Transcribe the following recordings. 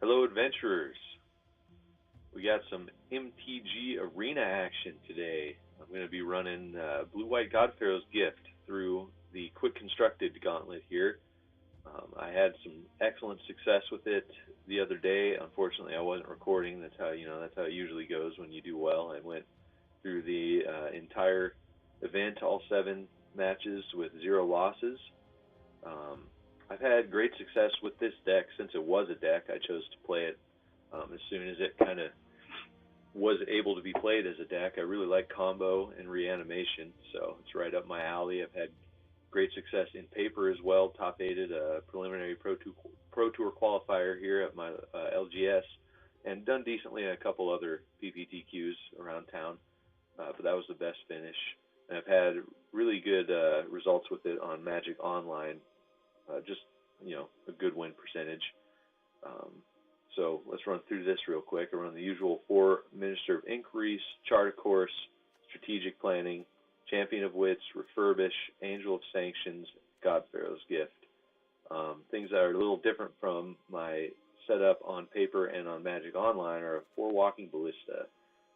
Hello, adventurers. We got some MTG arena action today. I'm going to be running Blue-White God Pharaoh's Gift through the quick constructed gauntlet here. I had some excellent success with it the other day. Unfortunately, I wasn't recording. That's how it usually goes when you do well. I went through the entire event, all 7 matches with 0 losses. I've had great success with this deck since it was a deck. I chose to play it as soon as it kind of was able to be played as a deck. I really like combo and reanimation, so it's right up my alley. I've had great success in paper as well. Top 8'd a preliminary Pro Tour qualifier here at my LGS, and done decently in a couple other PPTQs around town, but that was the best finish. And I've had really good results with it on Magic Online, just a good win percentage. So let's run through this real quick. I run the usual 4 Minister of Inquiries, Chart of Course, Strategic Planning, Champion of Wits, Refurbish, Angel of Sanctions, God Pharaoh's Gift. Things that are a little different from my setup on paper and on Magic Online are a 4 Walking Ballista.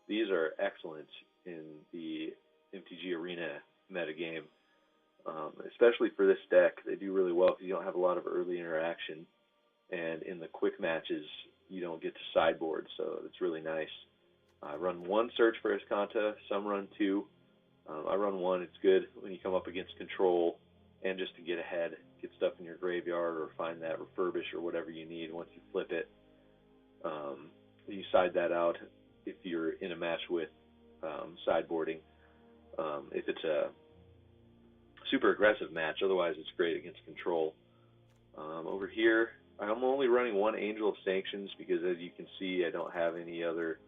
These are excellent in the MTG Arena metagame, especially for this deck. They do really well because you don't have a lot of early interaction, and in the quick matches you don't get to sideboard, so it's really nice. I run 1 Search for Escanta, some run 2. I run 1. It's good when you come up against control and just to get ahead, get stuff in your graveyard or find that Refurbish or whatever you need once you flip it. You side that out if you're in a match with sideboarding. If it's a super aggressive match, otherwise it's great against control. Over here, I'm only running 1 Angel of Sanctions because, as you can see, I don't have any other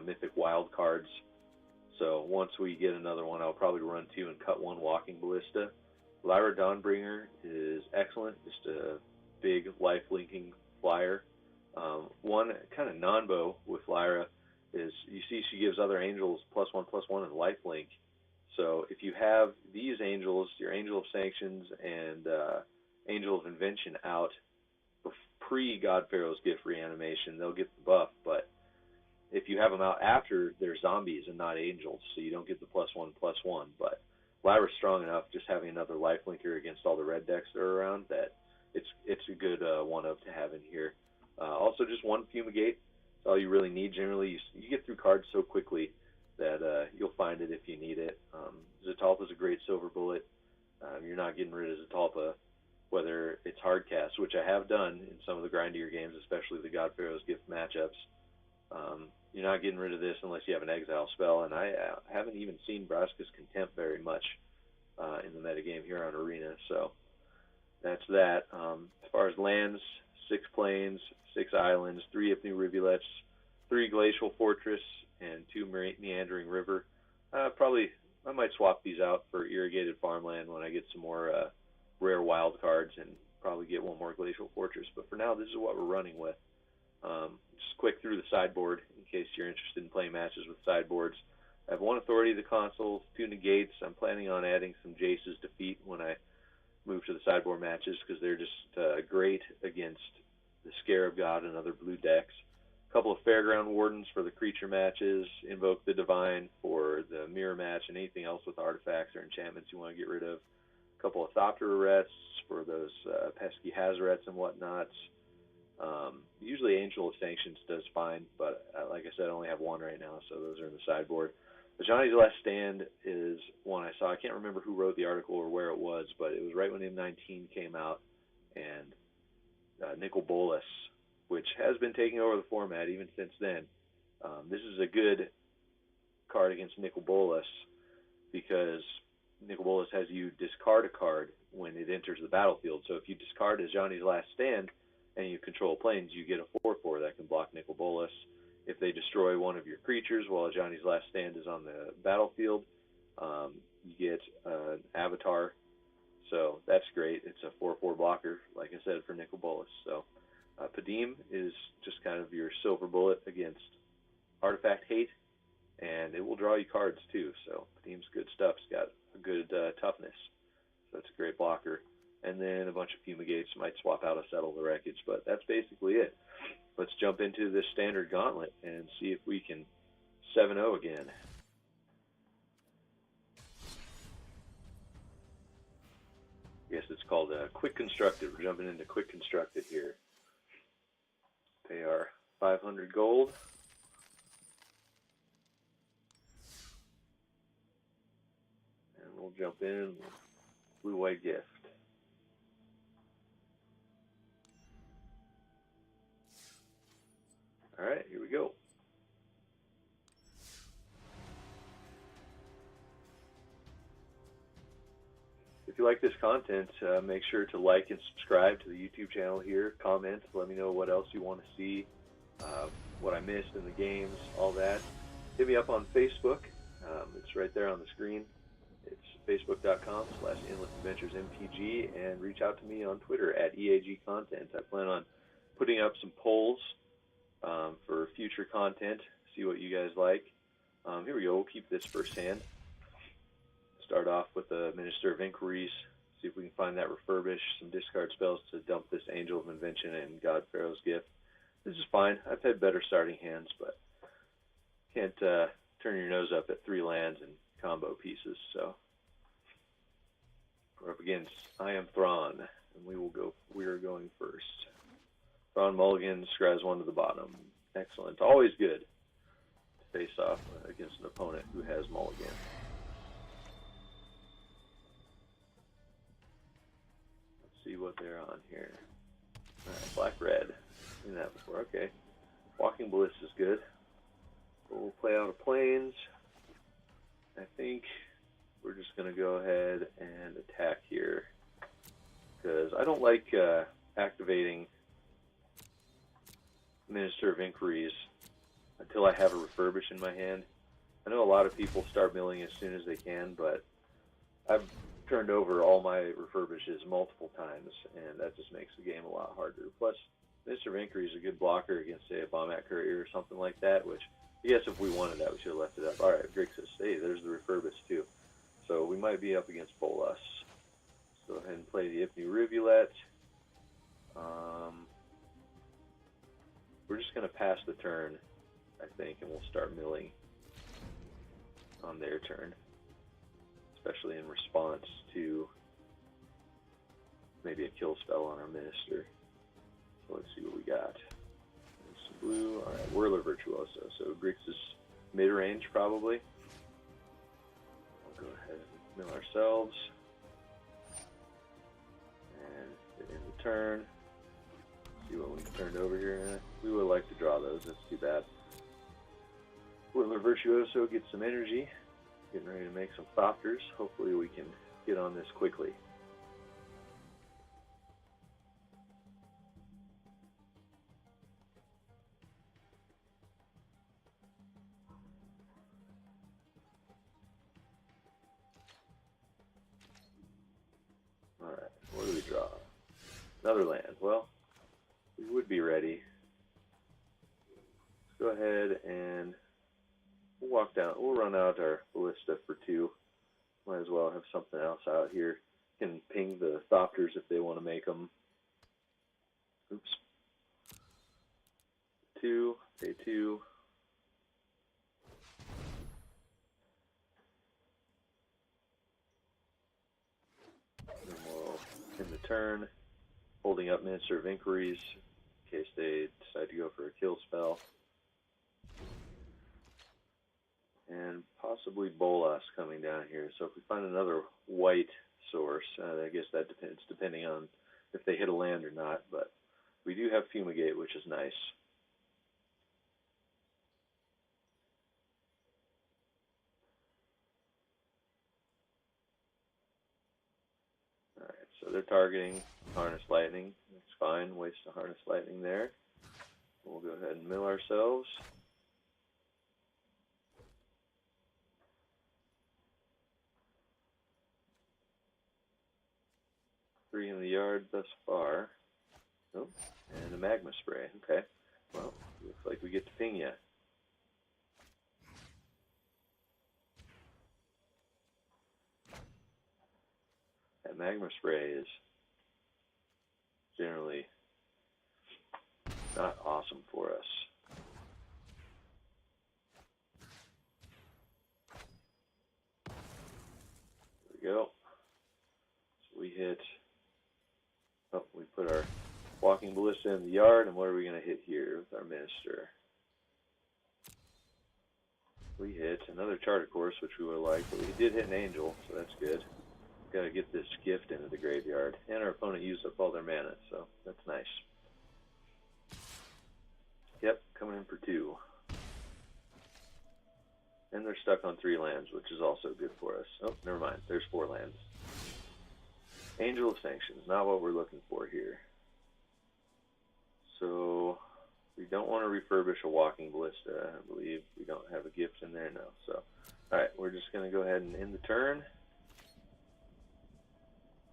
mythic wild cards. So once we get another one, I'll probably run 2 and cut 1 Walking Ballista. Lyra Dawnbringer is excellent, just a big life-linking flyer. One kind of non-bow with Lyra is, you see she gives other angels +1/+1 and lifelink. So if you have these angels, your Angel of Sanctions and Angel of Invention out pre-God Pharaoh's Gift reanimation, they'll get the buff, but if you have them out after, they're zombies and not angels, so you don't get the +1/+1. But Lyra's strong enough, just having another lifelinker against all the red decks that are around, that it's a good one-up to have in here. Also, just 1 Fumigate. That's all you really need. Generally, you get through cards so quickly that you'll find it if you need it. Zatalpa's a great silver bullet. You're not getting rid of Zatalpa, whether it's hard cast, which I have done in some of the grindier games, especially the God Pharaoh's Gift matchups. You're not getting rid of this unless you have an exile spell, and I haven't even seen Vraska's Contempt very much in the metagame here on Arena, so that's that. As far as lands, 6 plains, 6 islands, 3 Ipnu Rivulets, 3 Glacial Fortress, and 2 Meandering River. I might swap these out for Irrigated Farmland when I get some more rare wild cards, and probably get 1 more Glacial Fortress. But for now, this is what we're running with. Just quick through the sideboard in case you're interested in playing matches with sideboards. I have 1 Authority of the Consuls, 2 Negates. I'm planning on adding some Jace's Defeat when I move to the sideboard matches because they're just great against the Scarab God and other blue decks. A couple of Fairground Wardens for the creature matches, Invoke the Divine for the mirror match, and anything else with artifacts or enchantments you want to get rid of. A couple of Thopter Arrests for those pesky Hazarets and whatnots. Usually Angel of Sanctions does fine, but like I said, I only have 1 right now, so those are in the sideboard. But Johnny's Last Stand is one I saw. I can't remember who wrote the article or where it was, but it was right when M19 came out, and Nicol Bolas, which has been taking over the format even since then. This is a good card against Nicol Bolas because Nicol Bolas has you discard a card when it enters the battlefield. So if you discard as Johnny's Last Stand and you control planes, you get a 4/4 that can block Nicol Bolas. If they destroy one of your creatures while Johnny's Last Stand is on the battlefield, you get an Avatar. So that's great. It's a 4/4 blocker, like I said, for Nicol Bolas. So Padim is just kind of your silver bullet against artifact hate, and it will draw you cards too. So Padim's good stuff. It's got a good toughness, so it's a great blocker. And then a bunch of Fumigates. Might swap out a Settle the Wreckage, but that's basically it. Let's jump into this standard gauntlet and see if we can 7-0 again. I guess it's called Quick Constructed. We're jumping into Quick Constructed here. Pay our 500 gold. And we'll jump in with blue-white gift. Alright, here we go. If you like this content, make sure to like and subscribe to the YouTube channel here. Comment, let me know what else you want to see, what I missed in the games, all that. Hit me up on Facebook. It's right there on the screen. It's facebook.com/endlessadventuresmtg, and reach out to me on Twitter at EAGcontent. I plan on putting up some polls for future content, see what you guys like. Here we go, we'll keep this first hand. Start off with the Minister of Inquiries, see if we can find that refurbish, some discard spells to dump this Angel of Invention and God Pharaoh's Gift. This is fine. I've had better starting hands, but can't turn your nose up at 3 lands and combo pieces. So we're up against I Am Thrawn, and we are going first. Thrawn mulligan, scries 1 to the bottom. Excellent. Always good to face off against an opponent who has mulligan. See what they're on here. Alright, black-red. Seen that before. Okay. Walking Bliss is good. We'll play out of Plains. I think we're just going to go ahead and attack here, because I don't like activating Minister of Inquiries until I have a refurbish in my hand. I know a lot of people start milling as soon as they can, but I've turned over all my refurbishes multiple times, and that just makes the game a lot harder. Plus, Minister of Inquiry is a good blocker against, say, a Bombat Courier or something like that, which, I guess if we wanted that, we should have left it up. Alright, Grixis, hey, there's the refurbish too. So we might be up against Bolas. Let's go ahead and play the Ipni Rivulet. We're just going to pass the turn, I think, and we'll start milling on their turn, especially in response to maybe a kill spell on our Minister. So let's see what we got. Some blue. Alright, Whirler Virtuoso. So Grixis mid-range probably. We'll go ahead and mill ourselves. And get in the turn. See what we've turned over here. We would like to draw those, that's too bad. Whirler Virtuoso gets some energy. Getting ready to make some Thopters. Hopefully we can get on this quickly. Alright, what do we draw? Another land. Well, we would be ready. Let's go ahead and we'll walk down. We'll run out our Ballista for 2. Might as well have something else out here. Can ping the Thopters if they want to make them. Oops. 2, pay 2. Then we'll end the turn, holding up Minister of Inquiries in case they decide to go for a kill spell. And possibly Bolas coming down here. So if we find another white source, I guess that depends, depending on if they hit a land or not. But we do have Fumigate, which is nice. Alright, so they're targeting Harness Lightning. That's fine. Waste a Harness Lightning there. We'll go ahead and mill ourselves. Three in the yard thus far. Oh, and a Magma Spray. Okay. Well, looks like we get to ping ya. That Magma Spray is generally not awesome for us. Ballista in the yard, and what are we going to hit here with our Minister? We hit another Charter Course, which we would like, but we did hit an Angel, so that's good. Got to get this gift into the graveyard, and our opponent used up all their mana, so that's nice. Yep, coming in for 2. And they're stuck on 3 lands, which is also good for us. Oh, never mind. There's 4 lands. Angel of Sanctions, not what we're looking for here. So, we don't want to refurbish a Walking Ballista. I believe we don't have a gift in there, no. So, alright, we're just going to go ahead and end the turn.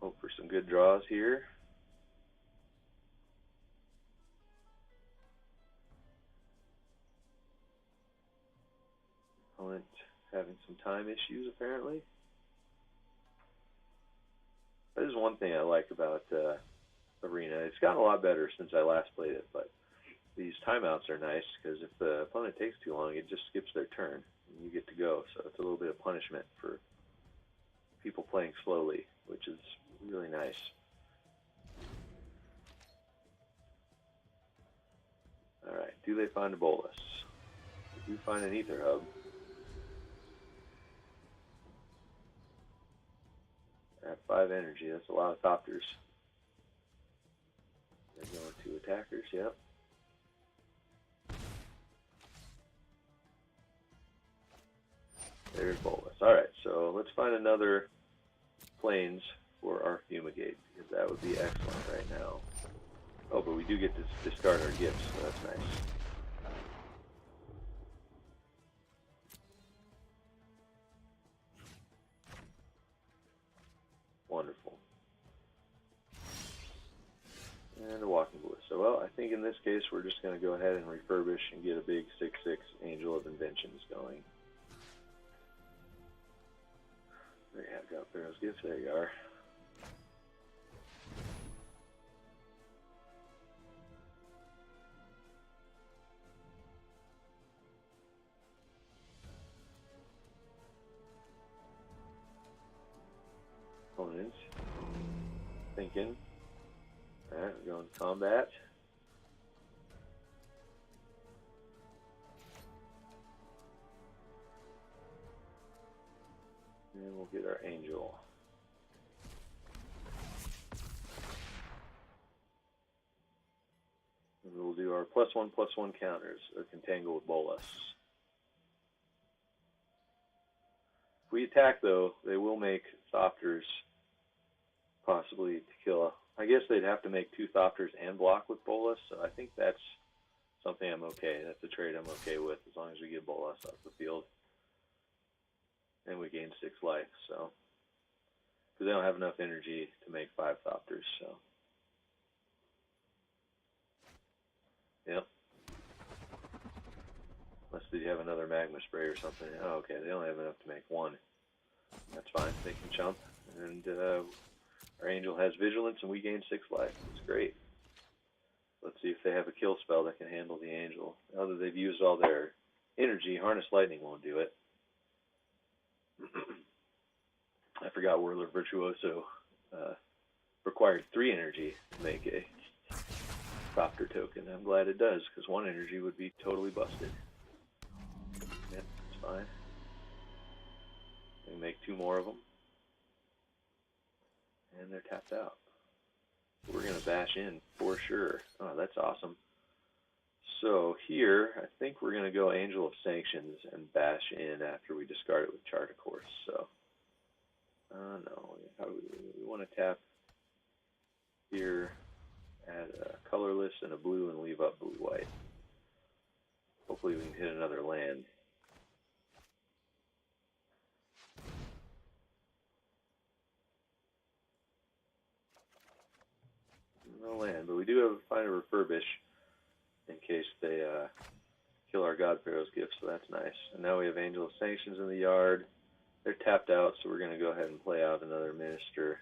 Hope for some good draws here. Opponent having some time issues, apparently. That is one thing I like about Arena. It's gotten a lot better since I last played it, but these timeouts are nice because if the opponent takes too long, it just skips their turn and you get to go. So it's a little bit of punishment for people playing slowly, which is really nice. Alright, do they find a Bolus? They do find an Ether Hub. At 5 energy, that's a lot of Thopters. They're going to attackers, yep. There's Bolus. Alright, so let's find another Plains for our Fumigate, because that would be excellent right now. Oh, but we do get to discard our gifts, so that's nice. Wonderful. And a Walking Ballista. Well, I think in this case we're just going to go ahead and refurbish and get a big 6/6 Angel of Inventions going. There you have, got Pharaoh's Gift. There you are. Opponents thinking. Alright, we're going to combat. And we'll get our Angel. And we'll do our +1/+1 counters that can tangle with Bolus. If we attack, though, they will make Thopters possibly to kill. I guess they'd have to make 2 Thopters and block with Bolus, so I think that's something I'm okay. That's a trade I'm okay with as long as we get Bolus off the field. And we gain 6 life, so. Because they don't have enough energy to make 5 Thopters, so. Yep. Unless they have another Magma Spray or something. Oh, okay, they only have enough to make 1. That's fine, they can chump. And our Angel has Vigilance and we gain 6 life. That's great. Let's see if they have a kill spell that can handle the Angel. Now that they've used all their energy, Harness Lightning won't do it. I forgot Whirler Virtuoso required 3 energy to make a Thopter token. I'm glad it does, because 1 energy would be totally busted. Yep, it's fine. We can make 2 more of them. And they're tapped out. We're going to bash in for sure. Oh, that's awesome. So here, I think we're going to go Angel of Sanctions and bash in after we discard it with Charter Course. So, no, we want to tap here, add a colorless and a blue, and leave up blue-white. Hopefully we can hit another land. No land, but we do have to find a refurbish in case they kill our God Pharaoh's Gift, so that's nice. And now we have Angel of Sanctions in the yard. They're tapped out, so we're going to go ahead and play out another Minister.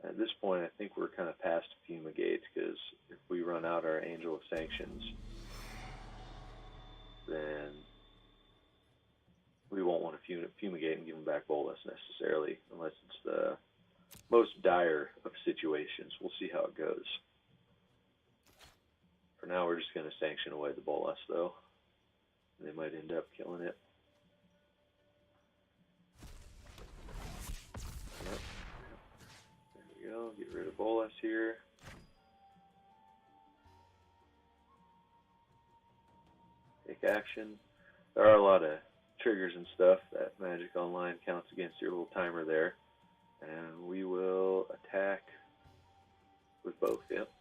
At this point, I think we're kind of past Fumigate, because if we run out our Angel of Sanctions, then we won't want to fumigate and give them back Bolus necessarily, unless it's the most dire of situations. We'll see how it goes. For now, we're just going to sanction away the Bolas, though. They might end up killing it. Yep. There we go. Get rid of Bolas here. Take action. There are a lot of triggers and stuff that Magic Online counts against your little timer there. And we will attack with both, yep.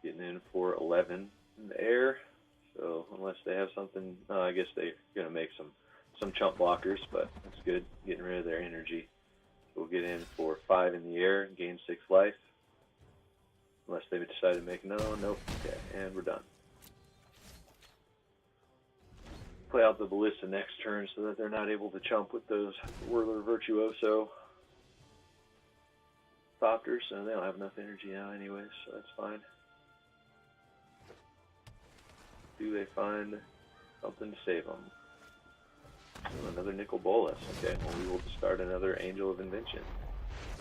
Getting in for 11 in the air. So unless they have something, I guess they're going to make some chump blockers, but that's good. Getting rid of their energy. We'll get in for 5 in the air, gain 6 life. Unless they decide to make nope. Okay, and we're done. Play out the Ballista next turn so that they're not able to chump with those Whirler Virtuoso Thopters, and they don't have enough energy now anyways, so that's fine. Do they find something to save them? Oh, another Nicol Bolas. Okay, well, we will start another Angel of Invention.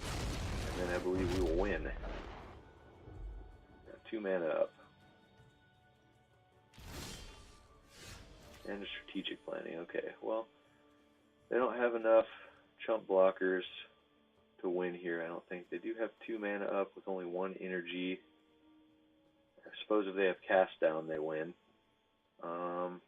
And then I believe we will win. Got 2 mana up. And a strategic planning. Okay, well, they don't have enough chump blockers to win here, I don't think. They do have 2 mana up with only 1 energy. I suppose if they have cast down, they win. Let's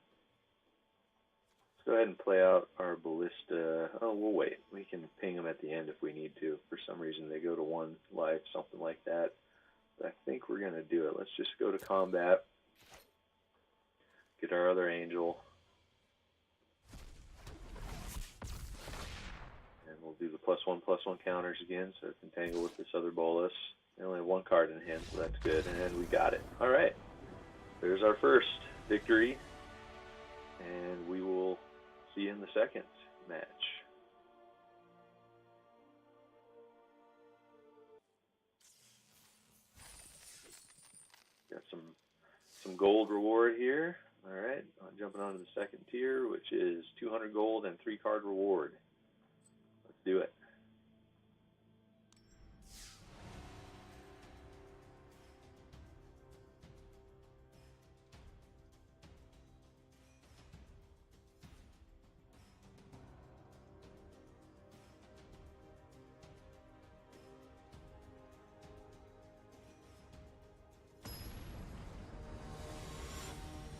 go ahead and play out our Ballista. Oh, we'll wait. We can ping them at the end if we need to. For some reason, they go to 1 life, something like that. But I think we're going to do it. Let's just go to combat. Get our other Angel. And we'll do the +1/+1 counters again, so it can tangle with this other Bolas. They only have 1 card in hand, so that's good. And we got it. Alright. There's our first victory. And we will see you in the second match. Got some gold reward here. Alright, I'm jumping on to the second tier, which is 200 gold and 3 card reward. Let's do it.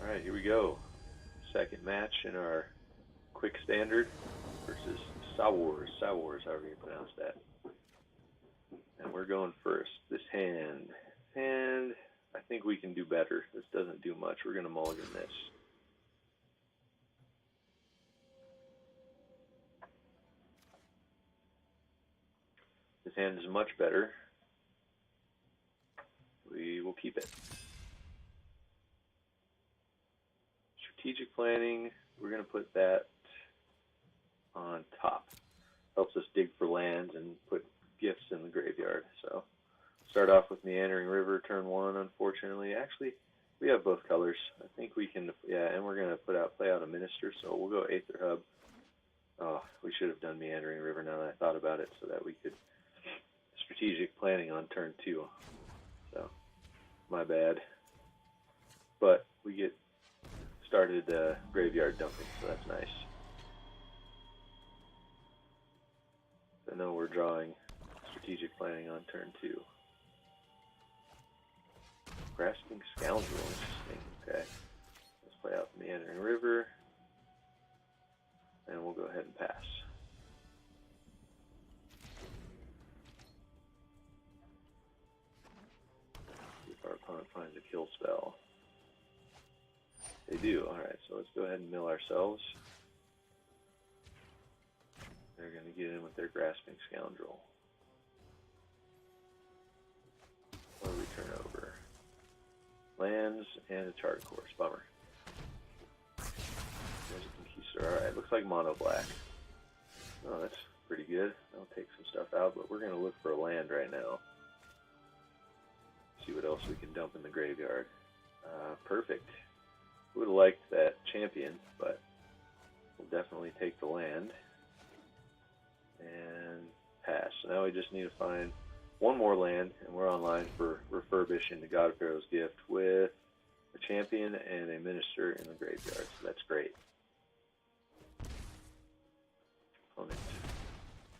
Alright, here we go. Second match in our quick standard versus Sawars, however you pronounce that. And we're going first. This hand. And I think we can do better. This doesn't do much. We're going to mulligan this. This hand is much better. We will keep it. Strategic planning, we're going to put that on top. Helps us dig for lands and put gifts in the graveyard. So start off with Meandering River, turn 1, unfortunately. Actually, we have both colors. I think we can, yeah, and we're going to play out a Minister, so we'll go Aether Hub. Oh, we should have done Meandering River now that I thought about it, so that we could strategic planning on turn 2. So, my bad. But we get started graveyard dumping, so that's nice. I know we're drawing strategic planning on turn 2. Grasping Scoundrel, interesting. Okay. Let's play out Meandering River. And we'll go ahead and pass. See if our opponent finds a kill spell. They do. Alright, so let's go ahead and mill ourselves. They're going to get in with their Grasping Scoundrel. What do we turn over? Lands and a Charred Course. Bummer. There's a Conquistador. Alright, looks like mono black. Oh, that's pretty good. I'll take some stuff out, but we're going to look for a land right now. See what else we can dump in the graveyard. Perfect. Would have liked that champion, but we'll definitely take the land. and pass. So now we just need to find one more land, and we're online for refurbish into God Pharaoh's Gift with a champion and a minister in the graveyard. So that's great. Opponent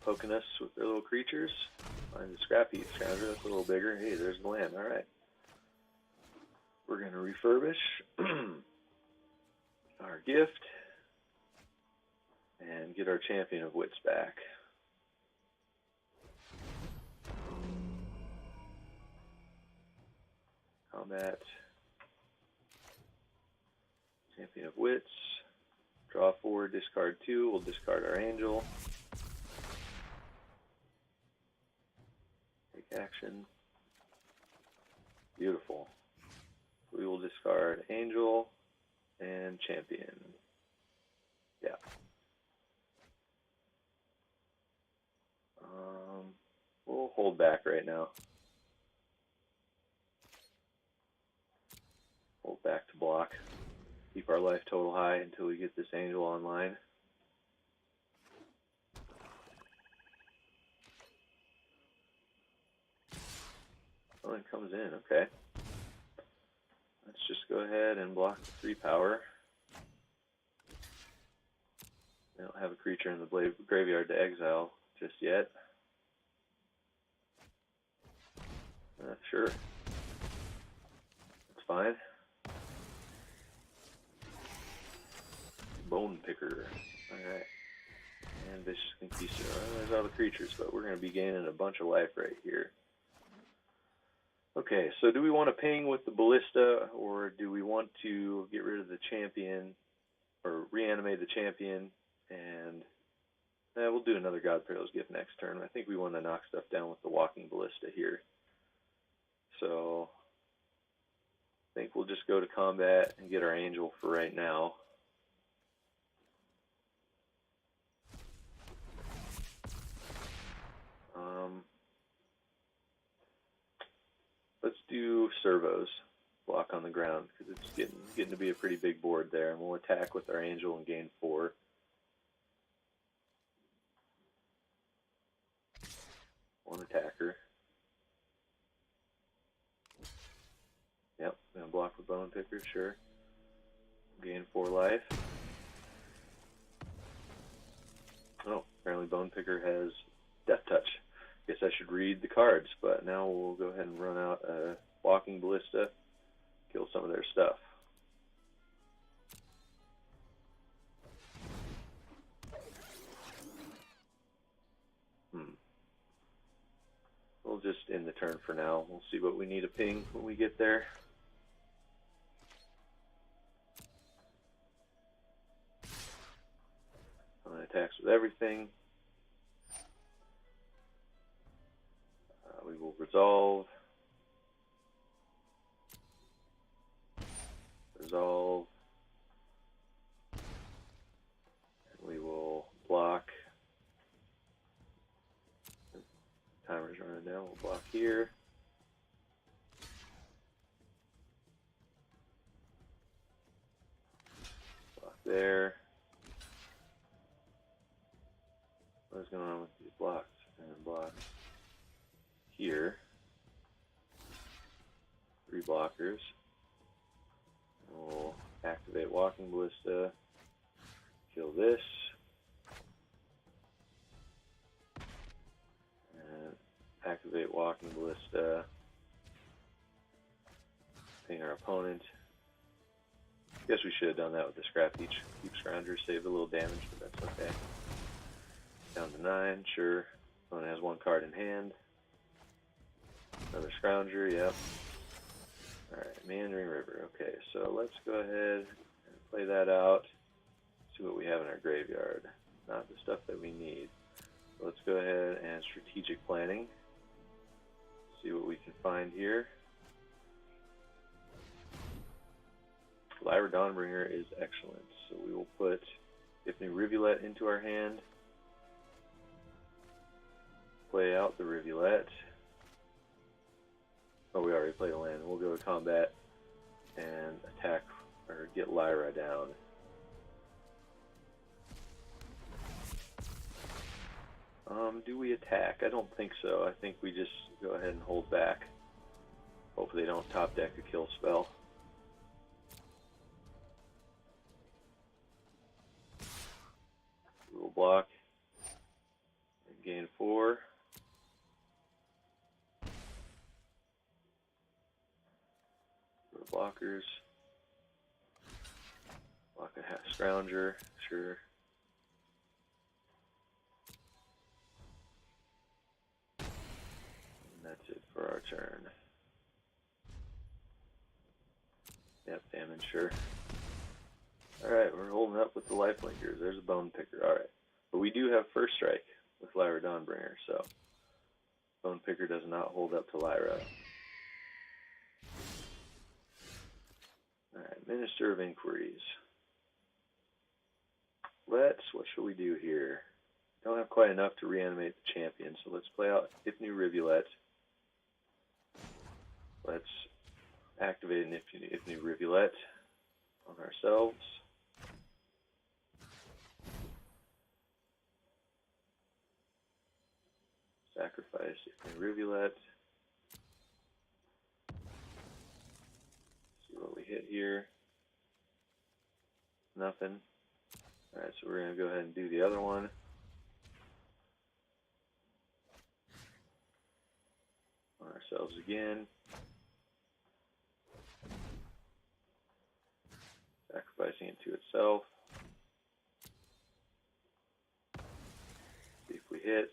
poking us with their little creatures. Find the scrap heap scrounger. That's a little bigger. Hey, there's the land. All right. We're going to refurbish our gift and get our champion of wits back. Combat. Champion of wits. Draw 4, discard 2. We'll discard our angel. Take action. Beautiful. We will discard angel and champion. Yeah. We'll hold back right now. Hold back to block. Keep our life total high until we get this angel online. Oh, it comes in. Okay. Let's just go ahead and block the 3 power. I don't have a creature in the graveyard to exile just yet. Sure. That's fine. Bone Picker. Alright. And Vicious Conquistador. Well, there's all the creatures, but we're going to be gaining a bunch of life right here. Okay, so do we want to ping with the Ballista, or do we want to get rid of the champion, or reanimate the champion, and we'll do another God Pharaoh's Gift next turn. I think we want to knock stuff down with the Walking Ballista here. So I think we'll just go to combat and get our angel for right now. Let's do servos, block on the ground, because it's getting to be a pretty big board there. And we'll attack with our angel and gain 4. One attacker. Yep, gonna block with Bone Picker, sure. Gain 4 life. Oh, apparently Bone Picker has Death Touch. Guess I should read the cards, but now we'll go ahead and run out a Walking Ballista, kill some of their stuff. We'll just end the turn for now. We'll see what we need to ping when we get there. Attacks with everything. We will resolve. Resolve. And we will block. Timer's running down. We'll block here. Block there. What is going on with these blocks? And block here. 3 blockers. We'll activate Walking Ballista. Kill this. And activate Walking Ballista. Ping our opponent. Guess we should have done that with the Scrap Heap Scrounger. Saved a little damage, but that's okay. Down to 9, sure. Opponent has 1 card in hand. Another Scrounger, yep. Alright, Meandering River. Okay, so let's go ahead and play that out. See what we have in our graveyard. Not the stuff that we need. Let's go ahead and strategic planning. See what we can find here. Lyra Dawnbringer is excellent. So we will put Epiphany Rivulet into our hand. Play out the Rivulet. Oh, we already played a land. We'll go to combat and attack or get Lyra down. Do we attack? I don't think so. I think we just go ahead and hold back. Hopefully they don't top deck a kill spell. We'll block and gain 4. For blockers. Block a half scrounger, sure. And that's it for our turn. Yep, damage, sure. Alright, we're holding up with the lifelinkers. There's a bone picker, alright. But we do have first strike with Lyra Dawnbringer, so bone picker does not hold up to Lyra. Alright, Minister of Inquiries. What shall we do here? Don't have quite enough to reanimate the champion, so let's play out Ifni Rivulet. Let's activate an Ifni Rivulet on ourselves. Sacrifice Ifni Rivulet. See what we hit here. Nothing. Alright, so we're going to go ahead and do the other one. On ourselves again. Sacrificing it to itself. See if we hit.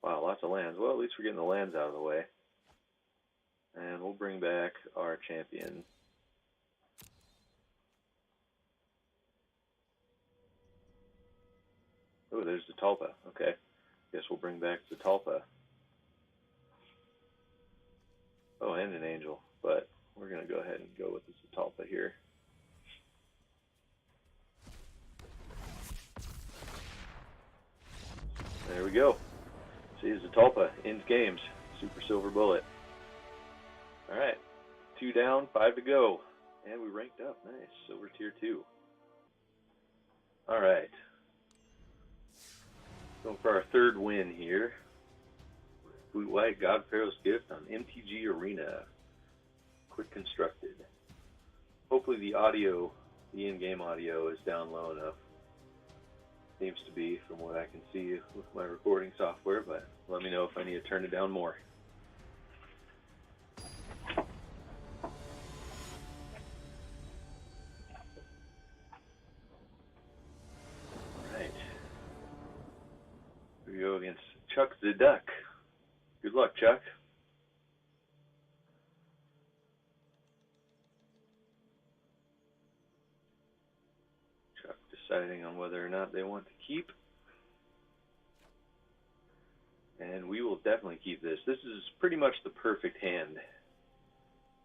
Wow, lots of lands. Well, at least we're getting the lands out of the way. And we'll bring back our champion. Oh, there's the Talpa. Okay. Guess we'll bring back the Talpa. Oh, and an angel. But we're going to go ahead and go with the Zatalpa here. There we go. See, Zatalpa ends games. Super Silver Bullet. Alright. 2 down, 5 to go. And we ranked up. Nice. Silver Tier 2. Alright. Going for our 3rd win here. Blue White God Pharaoh's Gift on MTG Arena. Quick constructed. Hopefully the audio, the in-game audio, is down low enough. Seems to be from what I can see with my recording software, but let me know if I need to turn it down more. Alright. Here we go against Chuck the Duck. Good luck, Chuck. Chuck deciding on whether or not they want to keep. And we will definitely keep this. This is pretty much the perfect hand.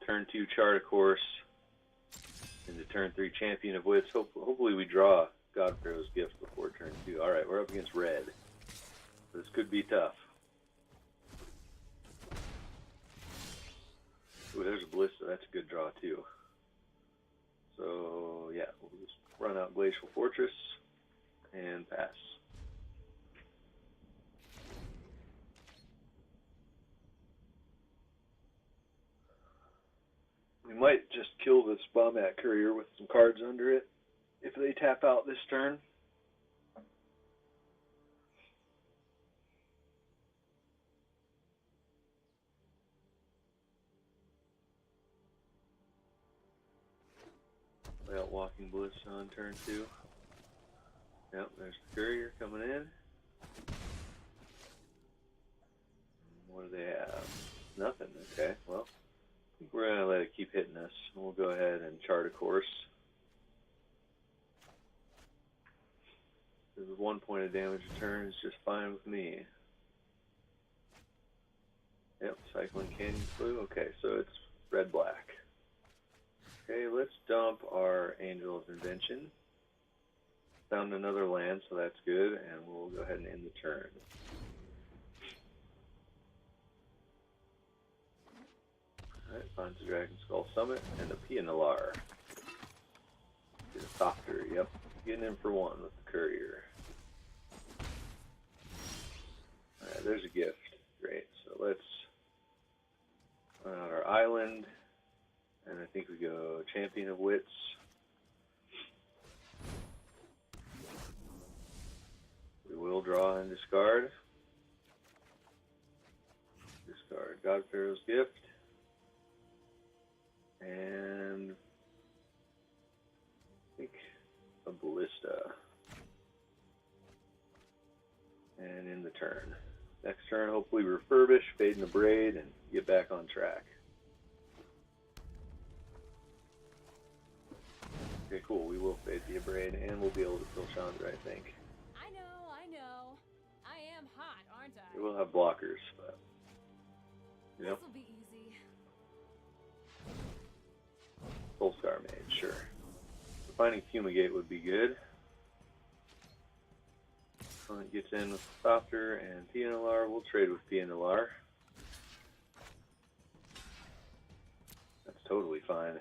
Turn 2 Chart a Course into turn 3 Champion of Wits. Hopefully we draw God Pharaoh's Gift before turn 2. Alright, we're up against red. This could be tough. Ooh, there's a Ballista. That's a good draw too. So yeah, we'll just run out Glacial Fortress and pass. We might just kill this Bombat Courier with some cards under it if they tap out this turn. Play out Walking Ballista on turn 2. Yep, there's the Courier coming in. What do they have? Nothing. Okay, well, I think we're going to let it keep hitting us. We'll go ahead and Chart a Course. This is 1 point of damage a turn is just fine with me. Yep, Cycling Canyon Blue. Okay, so it's red-black. Okay, let's dump our Angel of Invention. Found another land, so that's good, and we'll go ahead and end the turn. Alright, finds the Dragon Skull Summit and a Pianalar. Get a Thopter, yep. Getting in for 1 with the Courier. there's a gift. Great. So let's run out our island. And I think we go Champion of Wits. We will draw and discard. Discard God Pharaoh's Gift. And I think a Ballista. And in the turn. Next turn, hopefully refurbish, fade in the braid, and get back on track. Okay, cool. We will fade the braid, and we'll be able to kill Chandra, I think. I know. I am hot, aren't I? We will have blockers, but... Yep. This'll be easy. Soulscar Mage, sure. Finding Fumigate would be good. Opponent gets in with Softer and PNLR. We'll trade with PNLR. That's totally fine.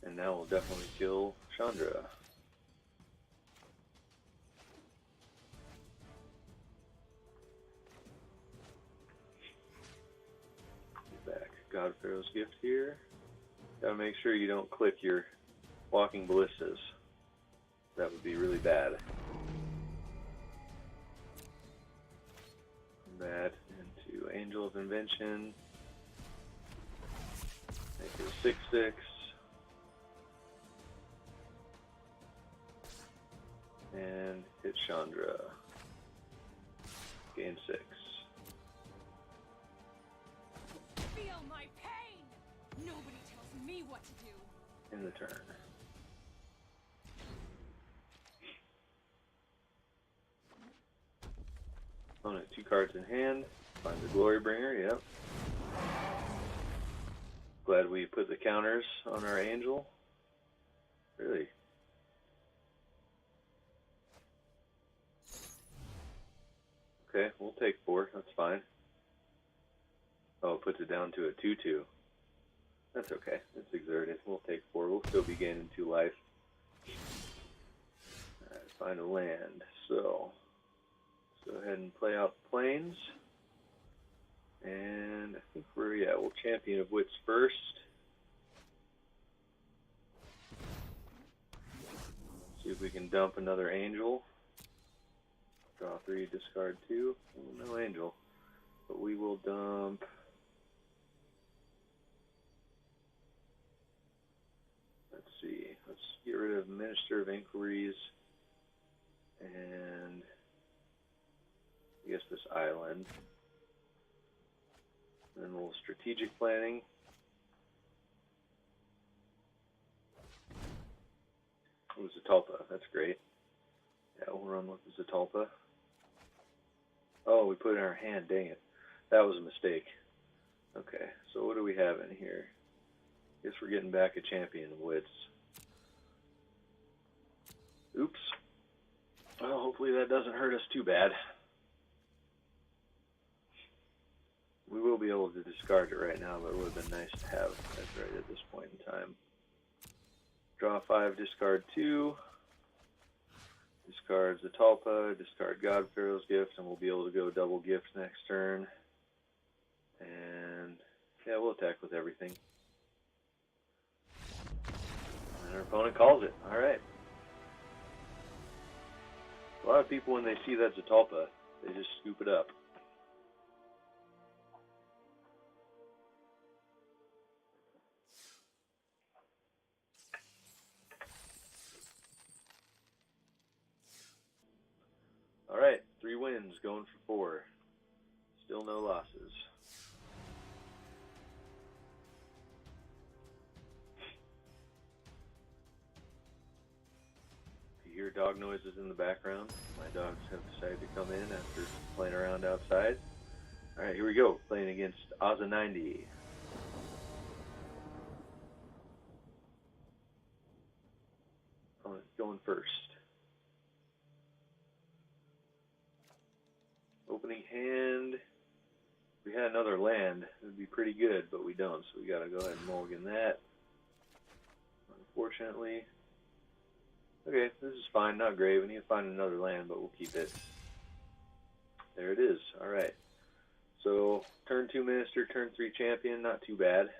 And now we'll definitely kill Chandra. Get back God Pharaoh's Gift here. Gotta make sure you don't click your Walking Ballistas. That would be really bad. From that into Angel of Invention. Make it a 6/6. And hit Chandra. Gain 6. Feel my pain! Nobody tells me what to do. In the turn. Opponent 2 cards in hand. Find the Glory Bringer, yep. Glad we put the counters on our Angel. Really? Okay, we'll take 4. That's fine. Oh, it puts it down to a 2/2. That's okay. It's exerted. We'll take 4. We'll still be gaining 2 life. Alright, find a land. So, let's go ahead and play out Plains. And I think we'll Champion of Wits first. See if we can dump another Angel. Draw 3, discard 2. Oh, no Angel. But we will dump... Let's see. Let's get rid of Minister of Inquiries. And... I guess this island. And then we'll Strategic Planning. Oh, Zatalpa. That's great. Yeah, we'll run with the Zatalpa. Oh, we put it in our hand. Dang it. That was a mistake. Okay, so what do we have in here? Guess we're getting back a Champion of Wits. Oops. Well, hopefully that doesn't hurt us too bad. We will be able to discard it right now, but it would have been nice to have that right at this point in time. Draw 5, discard 2. Discard Zatalpa, discard God Pharaoh's Gift, and we'll be able to go double gift next turn. And yeah, we'll attack with everything. And our opponent calls it. Alright. A lot of people, when they see that Zatalpa, they just scoop it up. Alright, 3 wins, going for 4. Still no losses. If you hear dog noises in the background, my dogs have decided to come in after playing around outside. Alright, here we go, playing against Aza90. Going first. Opening hand, if we had another land, it would be pretty good, but we don't, so we gotta go ahead and mulligan that. Unfortunately. Okay, this is fine, not great. We need to find another land, but we'll keep it. There it is. All right. So turn 2 Minister, turn 3 Champion, not too bad.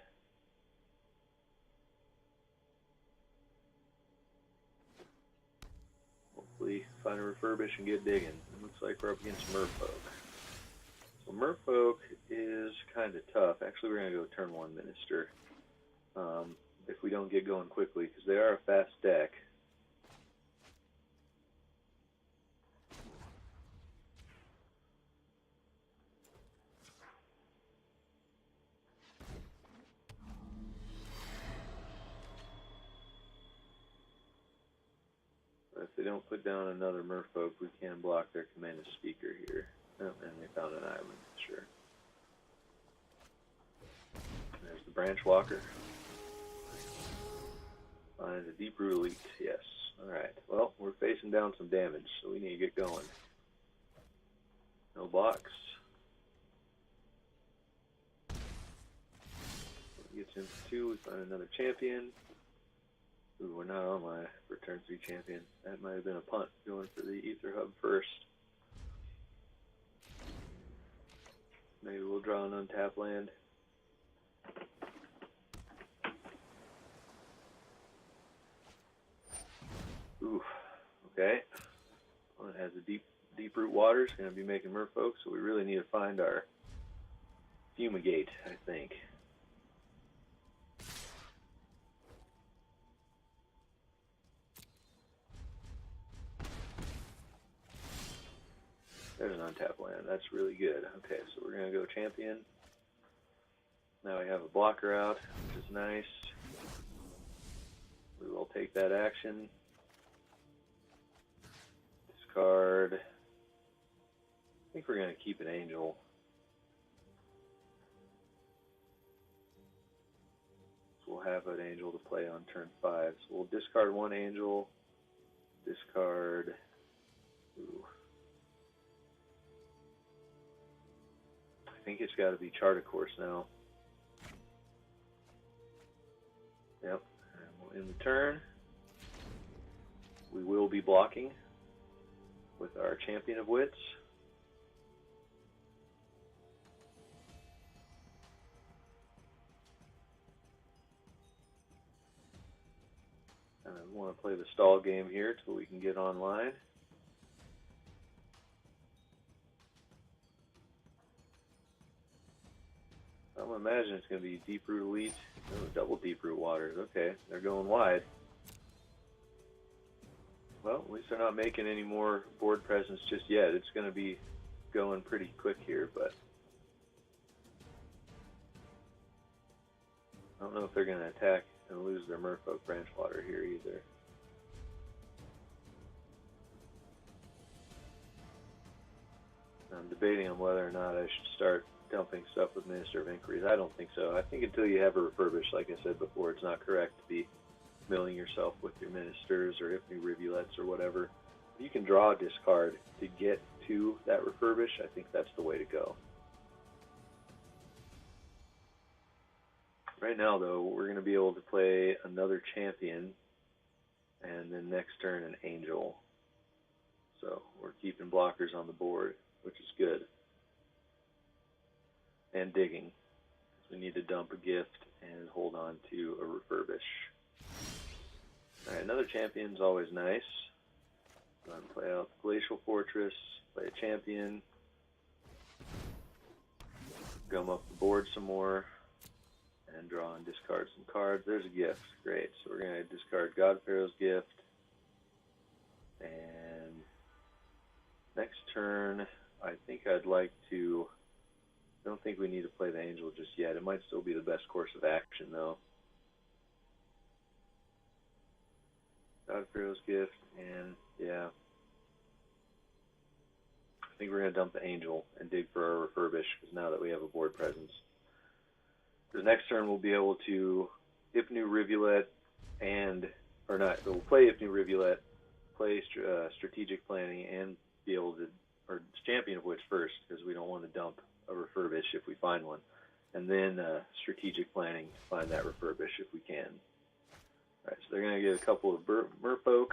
Hopefully find a refurbish and get digging. It looks like we're up against Merfolk. So Merfolk is kind of tough. Actually, we're going to go turn 1 Minister if we don't get going quickly, because they are a fast deck. But if they don't put down another Merfolk, we can block their command of speaker here. Oh, and they found an island, sure. There's the Branch Walker. Find a Deep Root Elite, yes. Alright, well, we're facing down some damage, so we need to get going. No box. Gets in for 2, we find another champion. Ooh, we're not online for turn 3 champion. That might have been a punt, going for the Ether Hub first. Maybe we'll draw an untapped land. Ooh, okay. Well, it has a deep root water. It's going to be making merfolk, so we really need to find our fumigate, I think. There's an untapped land. That's really good. Okay, so we're going to go champion. Now we have a blocker out, which is nice. We will take that action. Discard. I think we're going to keep an angel. So we'll have an angel to play on turn 5. So we'll discard 1 angel. Discard. Ooh. I think it's got to be Chart a Course now. Yep. And in return, we will be blocking with our Champion of Wits. And I want to play the stall game here till we can get online. I'm imagining it's going to be Deep Root Elite. Oh, double Deep Root Waters. Okay, they're going wide. Well, at least they're not making any more board presence just yet. It's going to be going pretty quick here, but I don't know if they're going to attack and lose their Merfolk Branchwater here either. I'm debating on whether or not I should start dumping stuff with Minister of Inquiries. I don't think so. I think until you have a refurbish, like I said before, it's not correct to be milling yourself with your ministers or Hypno Rivulets or whatever. If you can draw a discard to get to that refurbish, I think that's the way to go. Right now, though, we're going to be able to play another champion and then next turn an angel. So we're keeping blockers on the board, which is good. And digging. We need to dump a gift and hold on to a refurbish. Alright, another champion's always nice. Go ahead and play out the Glacial Fortress, play a champion, gum up the board some more, and draw and discard some cards. There's a gift. Great. So we're going to discard God Pharaoh's gift. And next turn, I think I'd like to... I don't think we need to play the angel just yet. It might still be the best course of action, though. God Pharaoh's gift, and yeah. I think we're going to dump the angel and dig for our refurbish, because now that we have a board presence. The next turn we'll be able to Hypno Rivulet we'll play Hypno Rivulet, play Strategic Planning, and be able to, or Champion of Wits first, because we don't want to dump a refurbish if we find one, and then Strategic Planning to find that refurbish if we can. Alright, so they're going to get a couple of Merfolk,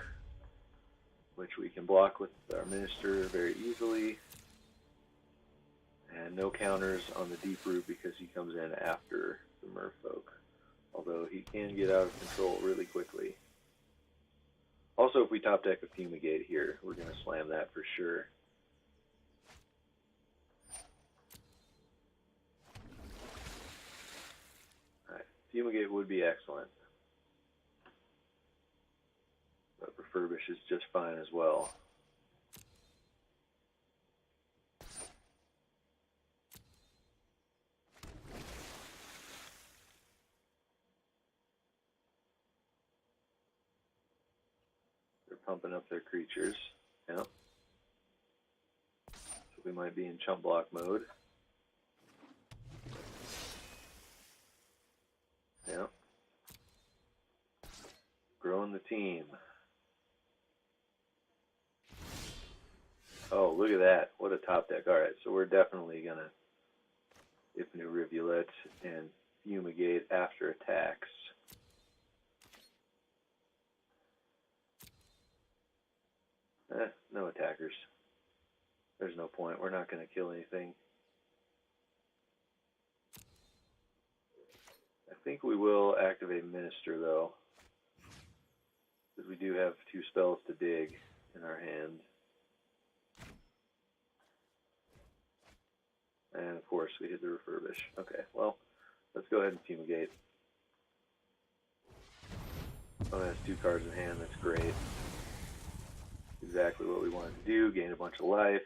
which we can block with our Minister very easily. And no counters on the Deep Root because he comes in after the Merfolk. Although he can get out of control really quickly. Also, if we top deck a Fumigate here, we're going to slam that for sure. Alright, Fumigate would be excellent. But Refurbish is just fine as well. Pumping up their creatures. Yep. So we might be in chump block mode. Yep. Growing the team. Oh, look at that. What a top deck. Alright, so we're definitely going to Ifnu Rivulet and Fumigate after attacks. No attackers. There's no point. We're not going to kill anything. I think we will activate Minister, though. Because we do have 2 spells to dig in our hand. And, of course, we hit the Refurbish. Okay, well, let's go ahead and Fumigate. Oh, it has 2 cards in hand. That's great. Exactly what we wanted to do, gain a bunch of life.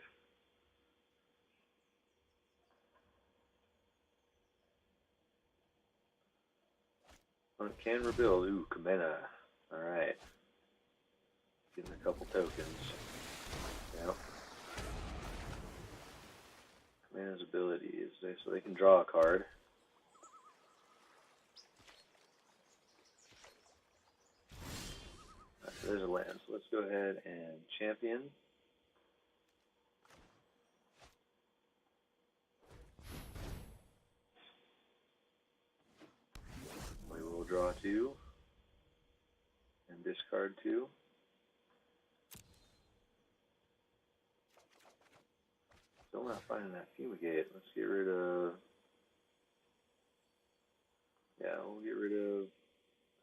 Can rebuild. Ooh, Kamena. Alright. Getting a couple tokens. Yep. Kamena's ability is so they can draw a card. Right, so there's a land. So let's go ahead and champion. We will draw 2 and discard 2. Still not finding that Fumigate. Let's get rid of... Yeah, we'll get rid of,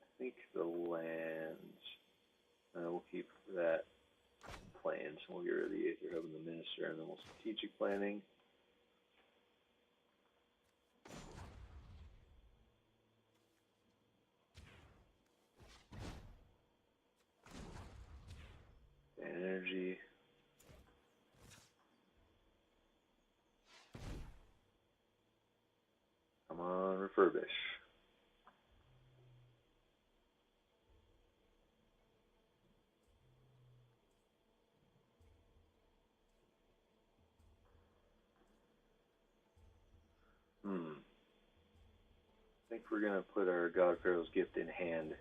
I think, the lands. We'll keep that Plains. We'll get rid of the Aether Hub and the Minister, and then we'll strategic planning. And energy. Come on, Refurbish. I think we're going to put our God Pharaoh's Gift in hand,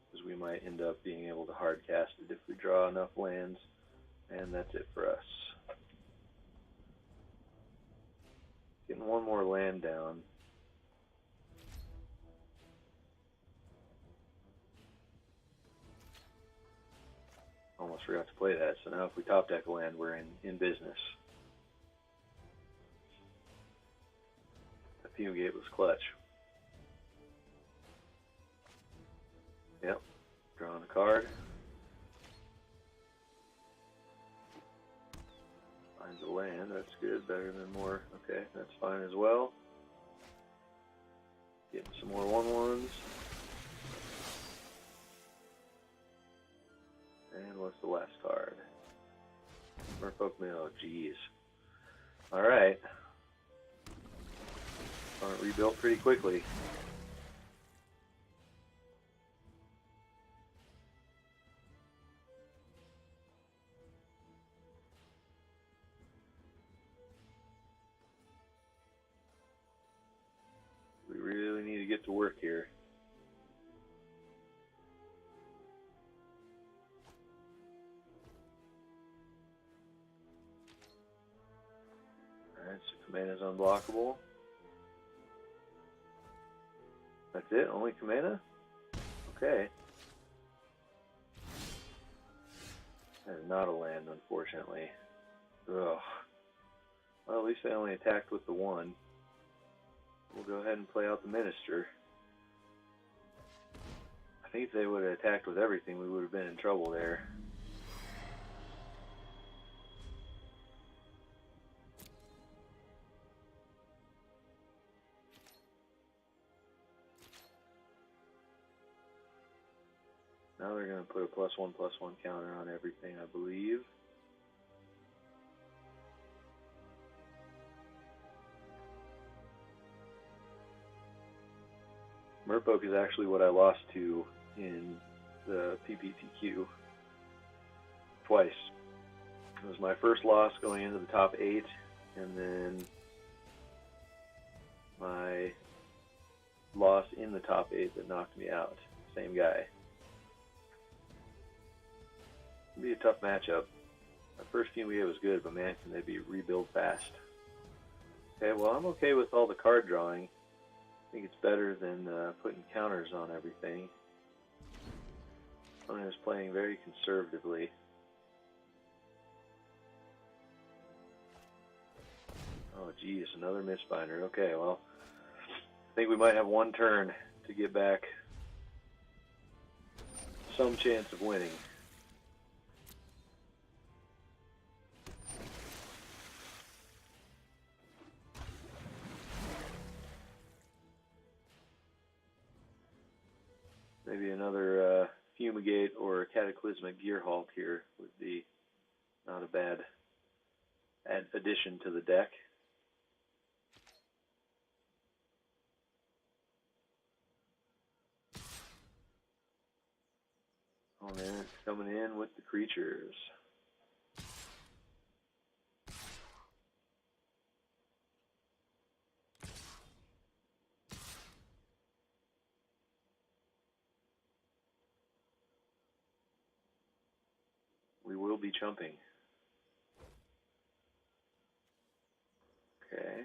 because we might end up being able to hard cast it if we draw enough lands, and that's it for us. Getting one more land down. Almost forgot to play that, so now if we top deck a land, we're in business. The Fumigate was clutch. Yep, drawing a card. Finds a land, that's good, better than more. Okay, that's fine as well. Getting some more 1/1s. And what's the last card? Merfolk Mill, jeez. Alright. Rebuilt pretty quickly. We really need to get to work here. Alright, so command is unblockable. That's it? Only Kamena? Okay. That is not a land, unfortunately. Ugh. Well, at least they only attacked with the one. We'll go ahead and play out the Minister. I think if they would have attacked with everything, we would have been in trouble there. Now they're going to put a +1/+1 counter on everything, I believe. Merfolk is actually what I lost to in the PPTQ twice. It was my first loss going into the top 8, and then my loss in the top 8 that knocked me out. Same guy. It'll be a tough matchup. Our first team we had was good, but man, can they be rebuild fast. Okay, well, I'm okay with all the card drawing. I think it's better than putting counters on everything. Opponent is playing very conservatively. Oh, geez, another Mistbinder. Okay, well, I think we might have one turn to get back some chance of winning. Maybe another Fumigate or Cataclysmic Gear Halt here would be not a bad addition to the deck. Oh man, it's coming in with the creatures. We will be chumping. Okay.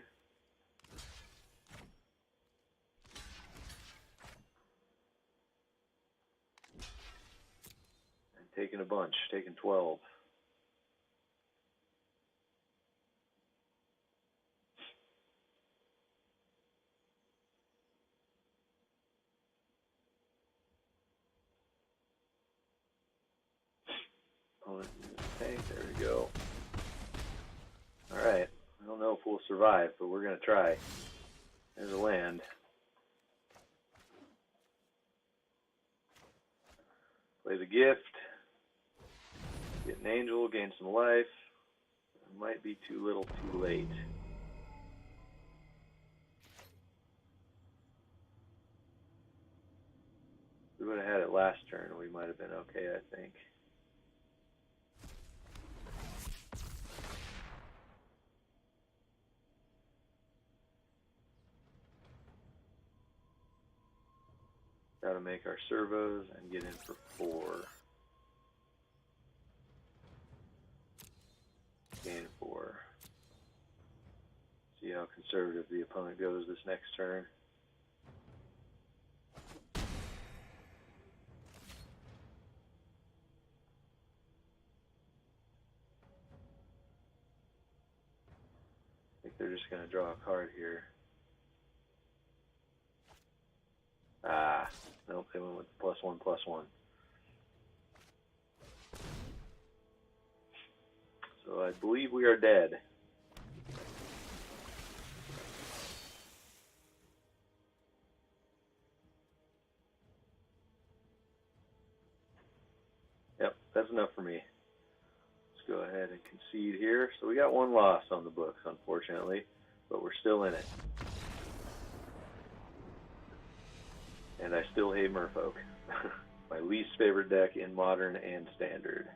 And taking a bunch, taking 12. Opponent tank, there we go. Alright, I don't know if we'll survive, but we're going to try. There's a land. Play the gift. Get an angel, gain some life. It might be too little too late. If we would have had it last turn, we might have been okay, I think. Got to make our servos and get in for 4. Gain 4. See how conservative the opponent goes this next turn. I think they're just going to draw a card here. Ah, nope, they went with +1/+1. So I believe we are dead. Yep, that's enough for me. Let's go ahead and concede here. So we got one loss on the books, unfortunately, but we're still in it. And I still hate Merfolk. My least favorite deck in Modern and Standard.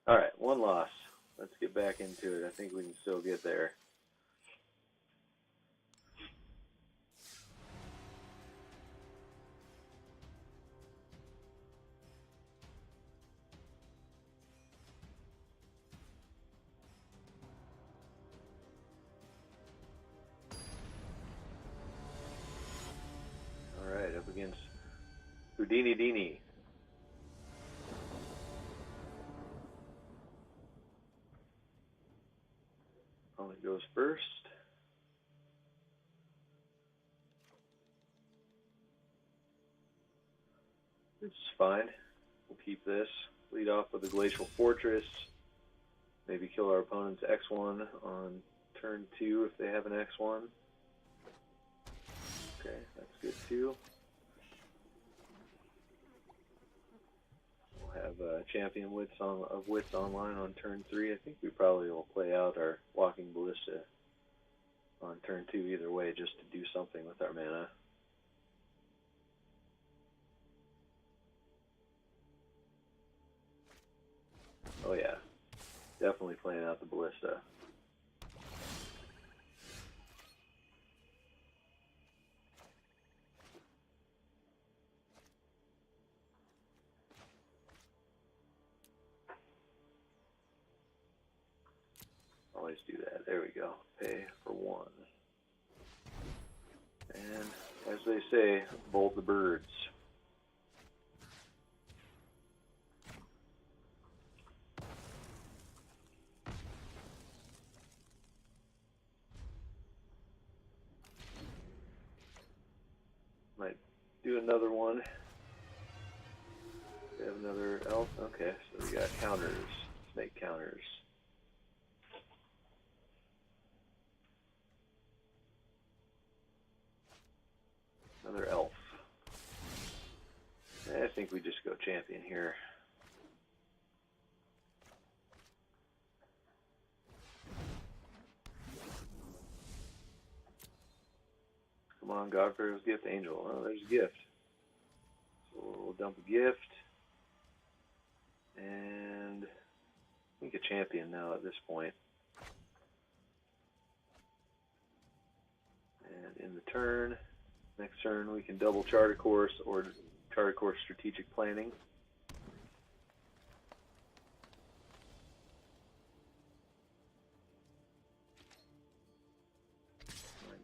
Alright, one loss. Let's get back into it. I think we can still get there. Alright, up against Houdini Dini. Gauntlet goes first. This is fine. We'll keep this. Lead off with a Glacial Fortress. Maybe kill our opponent's X1 on turn 2 if they have an X1. Okay, that's good too. We'll have Champion of Wits online on turn 3. I think we probably will play out our Walking Ballista on turn 2 either way, just to do something with our mana. Oh yeah, definitely playing out the Ballista. Always do that. There we go. Pay for 1. And as they say, bolt the birds. Might do another one. We have another elf. Okay, so we got counters, snake counters. Another elf. I think we just go champion here. Come on, God Pharaoh's gift, angel. Oh, there's a gift. So we'll dump a gift. And I think a champion now at this point. And in the turn, next turn we can double Charter Course or Charter Course Strategic Planning.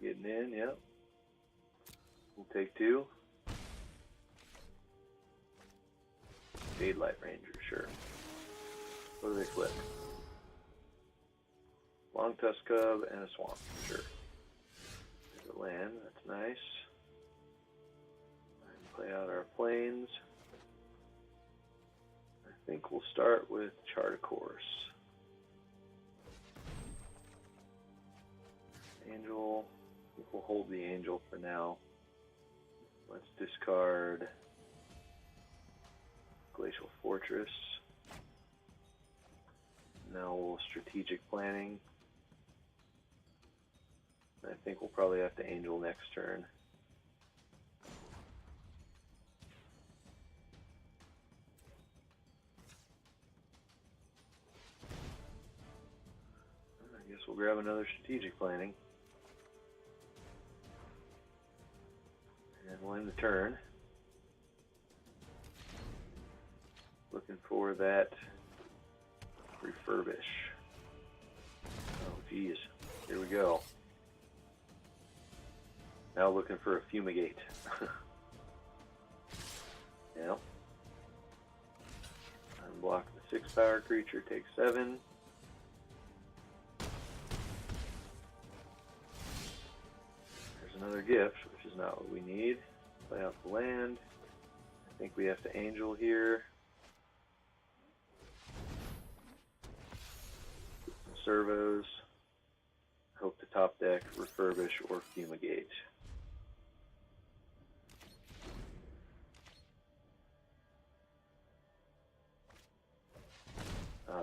Getting in, yep. We'll take 2. Jade Light Ranger, sure. What do they flip? Long Tusk Cub and a Swamp, sure. There's a land, that's nice. Play out our planes. I think we'll start with Charter Course. Angel. I think we'll hold the angel for now. Let's discard Glacial Fortress. Now we'll strategic planning. I think we'll probably have to angel next turn. I guess we'll grab another strategic planning. And we'll end the turn. Looking for that refurbish. Oh geez, here we go. Now looking for a fumigate. Yeah. Unblock the 6-power creature, take 7. There's another gift, which is not what we need. Play out the land. I think we have to angel here. Some servos. Hope to top deck, refurbish, or fumigate.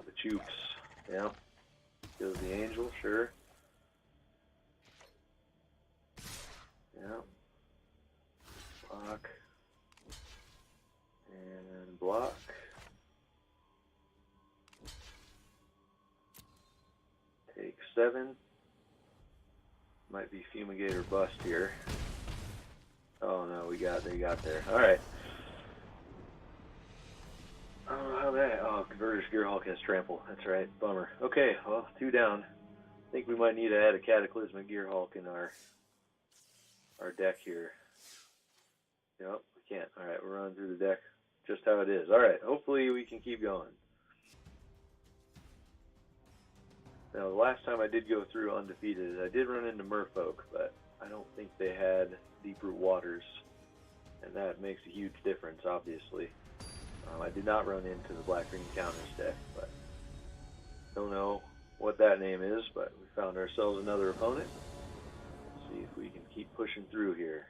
The Choops. Yeah. Goes the angel, sure. Yeah. Block. And block. Take 7. Might be fumigate or bust here. Oh no, they got there. Alright. Oh, how that? Oh, Converter's Gearhulk has trample. That's right. Bummer. Okay, well, 2 down. I think we might need to add a Cataclysmic Gearhulk in our deck here. Yep, we can't. Alright, we're running through the deck just how it is. Alright, hopefully we can keep going. Now, the last time I did go through undefeated, I did run into merfolk, but I don't think they had deep-root waters, and that makes a huge difference, obviously. I did not run into the black-green counters deck, but don't know what that name is, but we found ourselves another opponent. Let's see if we can keep pushing through here.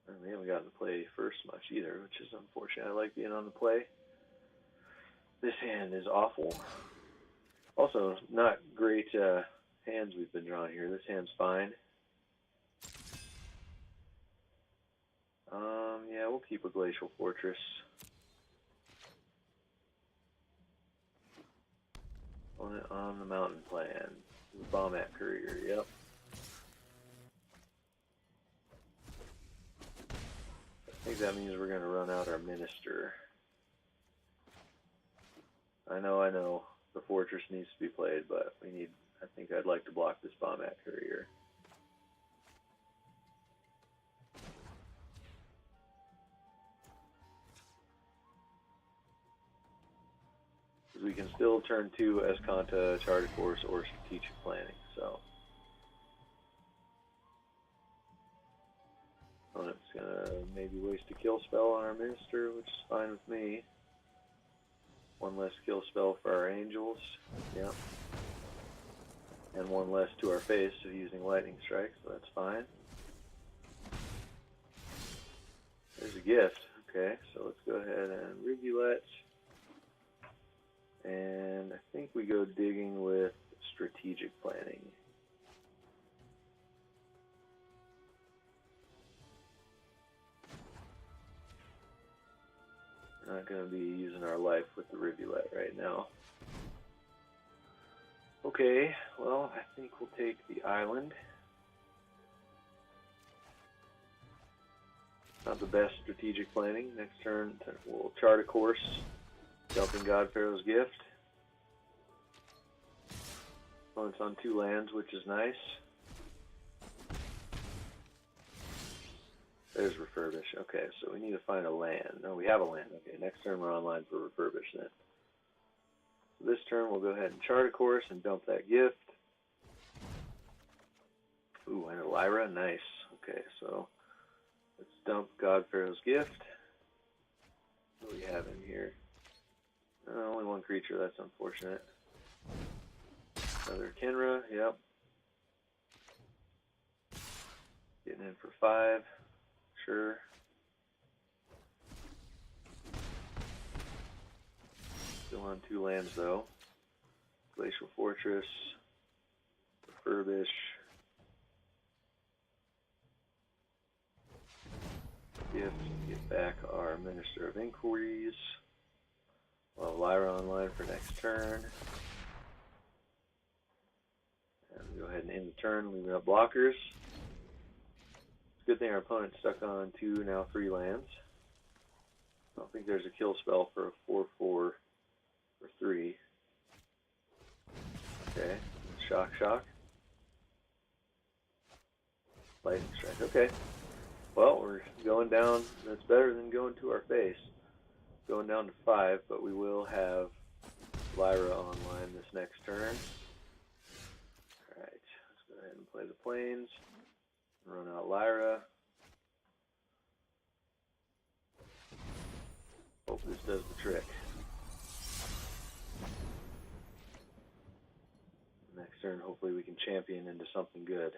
And we haven't gotten to play first much either, which is unfortunate. I like being on the play. This hand is awful. Also, not great hands we've been drawing here. This hand's fine. Yeah, we'll keep a Glacial Fortress. On the mountain plan. Bomb at Courier, yep. I think that means we're going to run out our Minister. I know. The Fortress needs to be played, but we need. I think I'd like to block this Bomb at Courier. Because we can still turn 2 Escanta, Charted Course, or Strategic Planning, so. Opponent's gonna maybe waste a kill spell on our Minister, which is fine with me. One less kill spell for our Angels, yep. And one less to our face of using Lightning Strike, so that's fine. There's a gift. Okay, so let's go ahead and Rivulet. And I think we go digging with Strategic Planning. We're not going to be using our life with the Rivulet right now. Okay, well, I think we'll take the island. Not the best strategic planning. Next turn, we'll chart a course, dumping God Pharaoh's Gift. Opponent's on 2 lands, which is nice. There's Refurbish. Okay, so we need to find a land. No, we have a land. Okay, next turn we're online for Refurbish then. So this turn we'll go ahead and chart a course and dump that gift. Ooh, and a Lyra. Nice. Okay, so let's dump God Pharaoh's Gift. What do we have in here? Only 1 creature. That's unfortunate. Another Kenra. Yep. Getting in for 5. Sure. Still on 2 lands though. Glacial Fortress, Refurbish. Gift, get back our Minister of Inquiries. We'll have Lyra online for next turn. And go ahead and end the turn, leaving up blockers. Good thing our opponent's stuck on 2, now 3 lands. I don't think there's a kill spell for a 4/4 or 3. Okay, shock. Lightning Strike, okay. Well, we're going down, that's better than going to our face. Going down to 5, but we will have Lyra online this next turn. Alright, let's go ahead and play the Plains. Run out Lyra. Hope this does the trick. Next turn, hopefully we can champion into something good.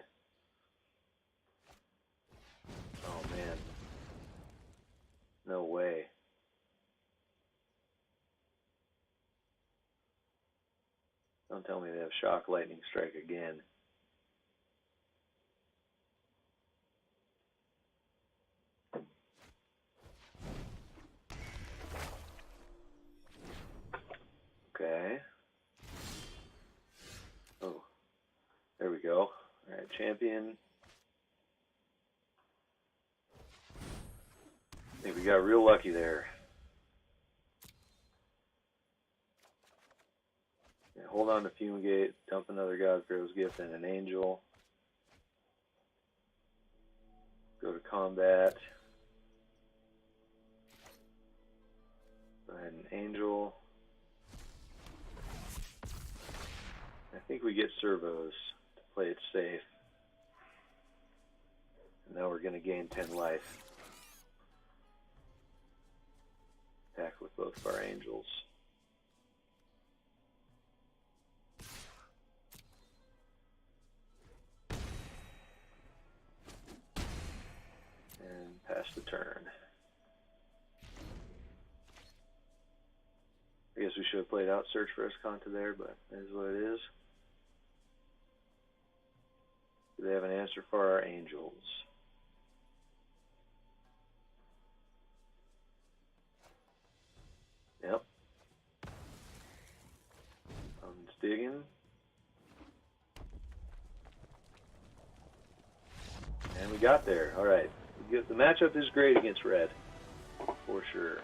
Oh man. No way. Don't tell me they have Shock Lightning Strike again. Okay. Oh, there we go. Alright, champion. I think we got real lucky there. Yeah, hold on to Fumigate, dump another God Pharaoh's Gift and an Angel. Go to combat. And an angel. I think we get servos to play it safe. And now we're going to gain 10 life. Attack with both of our angels. And pass the turn. I guess we should have played out Search for Esconta there, but that is what it is. Do they have an answer for our angels? Yep. I'm just digging. And we got there. All right. The matchup is great against red, for sure.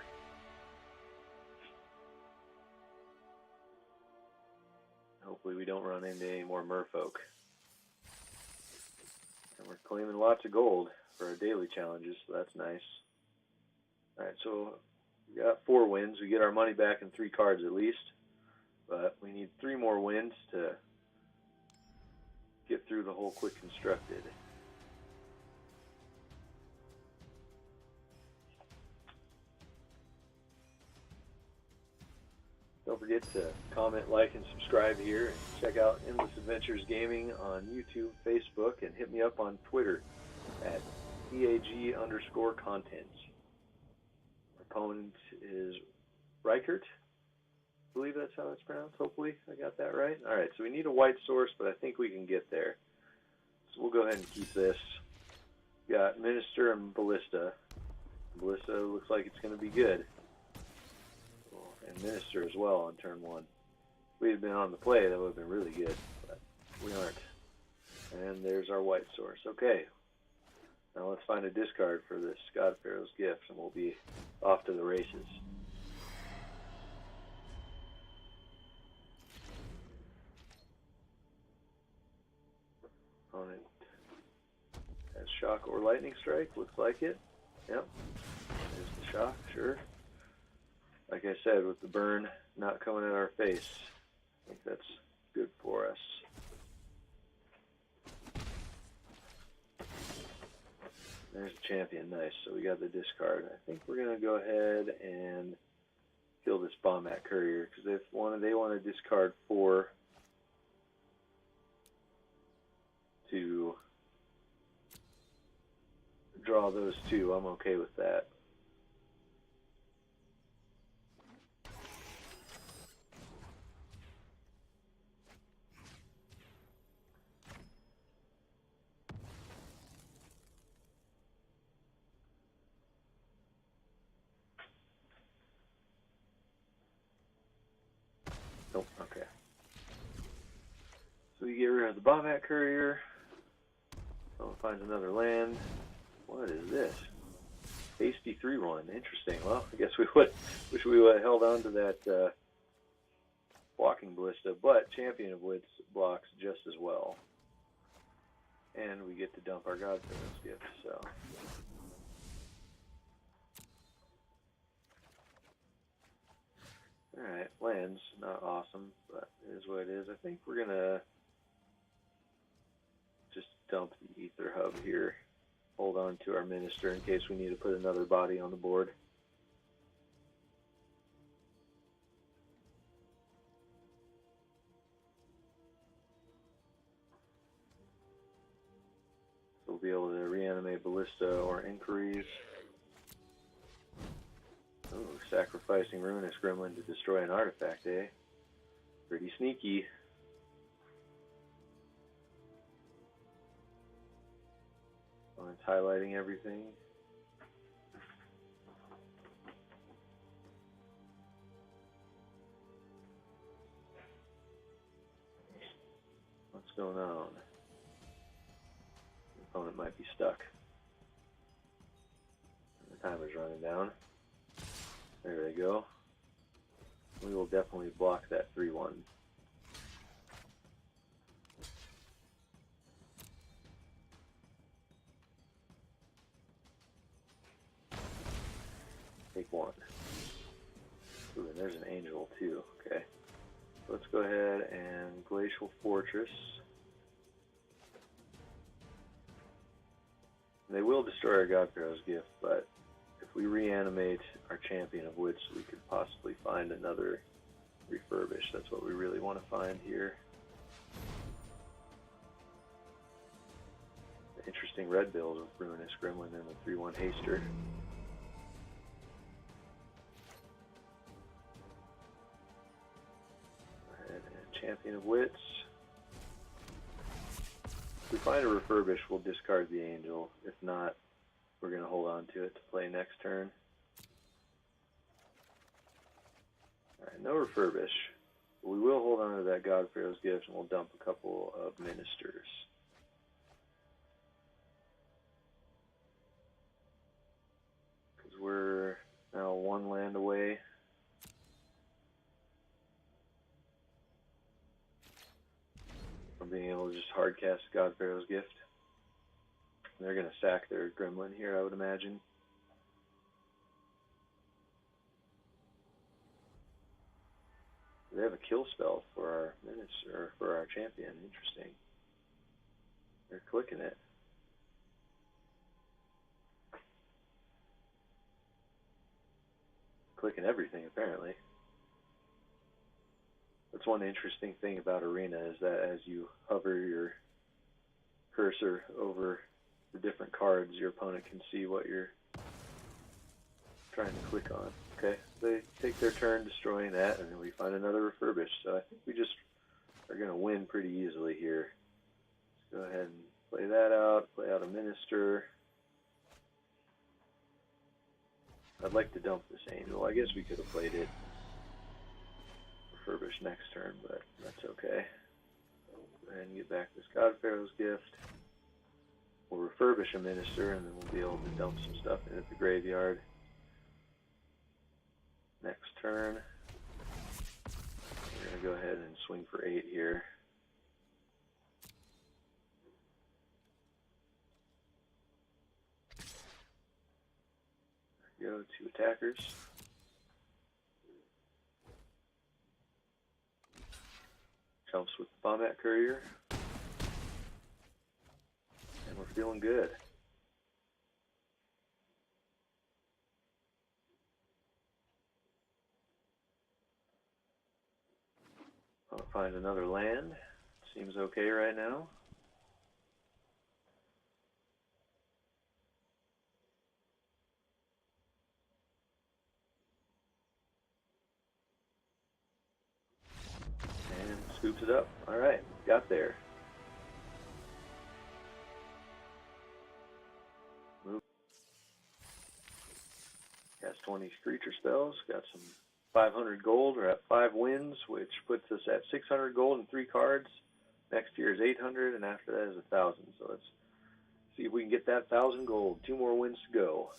Hopefully we don't run into any more merfolk. And we're claiming lots of gold for our daily challenges, so that's nice. Alright, so we got 4 wins. We get our money back in 3 cards at least. But we need 3 more wins to get through the whole quick constructed. Don't forget to comment, like, and subscribe here. And check out Endless Adventures Gaming on YouTube, Facebook, and hit me up on Twitter at PAG_content. Our opponent is Reichert. I believe that's how it's pronounced. Hopefully I got that right. Alright, so we need a white source, but I think we can get there. So we'll go ahead and keep this. We got Minister and Ballista. Ballista looks like it's going to be good. And Minister as well on turn 1. If we had been on the play, that would have been really good, but we aren't. And there's our white source. Okay, now let's find a discard for this God Pharaoh's Gift, and we'll be off to the races. Opponent has Shock or Lightning Strike, looks like it. Yep, there's the Shock, sure. Like I said, with the burn not coming at our face, I think that's good for us. There's the champion, nice. So we got the discard. I think we're going to go ahead and kill this Bombat Courier, because they want to discard 4 to draw those 2. I'm okay with that. Nope, okay. So we get rid of the Bombat Courier. Someone finds another land. What is this? Hasty 3-1. Interesting. Well, I guess we wish we would have held on to that Walking Ballista, but Champion of Wits blocks just as well. And we get to dump our God Pharaoh's Gift, so. Alright, lands, not awesome, but it is what it is. I think we're gonna just dump the Ether Hub here. Hold on to our Minister in case we need to put another body on the board. So we'll be able to reanimate Ballista or Inquiries. Oh, sacrificing Ruinous Gremlin to destroy an artifact, eh? Pretty sneaky. Oh, it's highlighting everything. What's going on? The opponent might be stuck. The timer's running down. There they go. We will definitely block that 3-1. Take 1. there's an angel too. Okay. Let's go ahead and Glacial Fortress. They will destroy our God Pharaoh's gift, but if we reanimate our Champion of Wits, we could possibly find another refurbish. That's what we really want to find here. Interesting red build with Ruinous Gremlin and the 3/1 Haster. And Champion of Wits. If we find a refurbish, we'll discard the angel. If not, we're going to hold on to it to play next turn. Alright, no refurbish. But we will hold on to that God Pharaoh's gift and we'll dump a couple of ministers. Because we're now one land away. From being able to just hardcast God Pharaoh's gift. And they're going to sack their gremlin here, I would imagine. They have a kill spell for our minister, or for our champion. Interesting. They're clicking it. Clicking everything, apparently. That's one interesting thing about Arena, is that as you hover your cursor over the different cards, your opponent can see what you're trying to click on. Okay, they take their turn destroying that, and then we find another refurbish. So I think we just are going to win pretty easily here. Let's go ahead and play that out, play out a minister. I'd like to dump this angel. I guess we could have played it refurbish next turn, but that's okay. Go ahead and get back this God Pharaoh's gift. We'll refurbish a minister, and then we'll be able to dump some stuff in at the graveyard. Next turn, we're going to go ahead and swing for 8 here. There we go, 2 attackers. Jumps with the Bombat Courier. And we're feeling good. I'll find another land. Seems okay right now. And scoops it up. Alright, got there. Move. Has 20 creature spells. Got some 500 gold. We're at 5 wins, which puts us at 600 gold and 3 cards. Next year is 800, and after that is 1,000. So let's see if we can get that 1,000 gold. 2 more wins to go.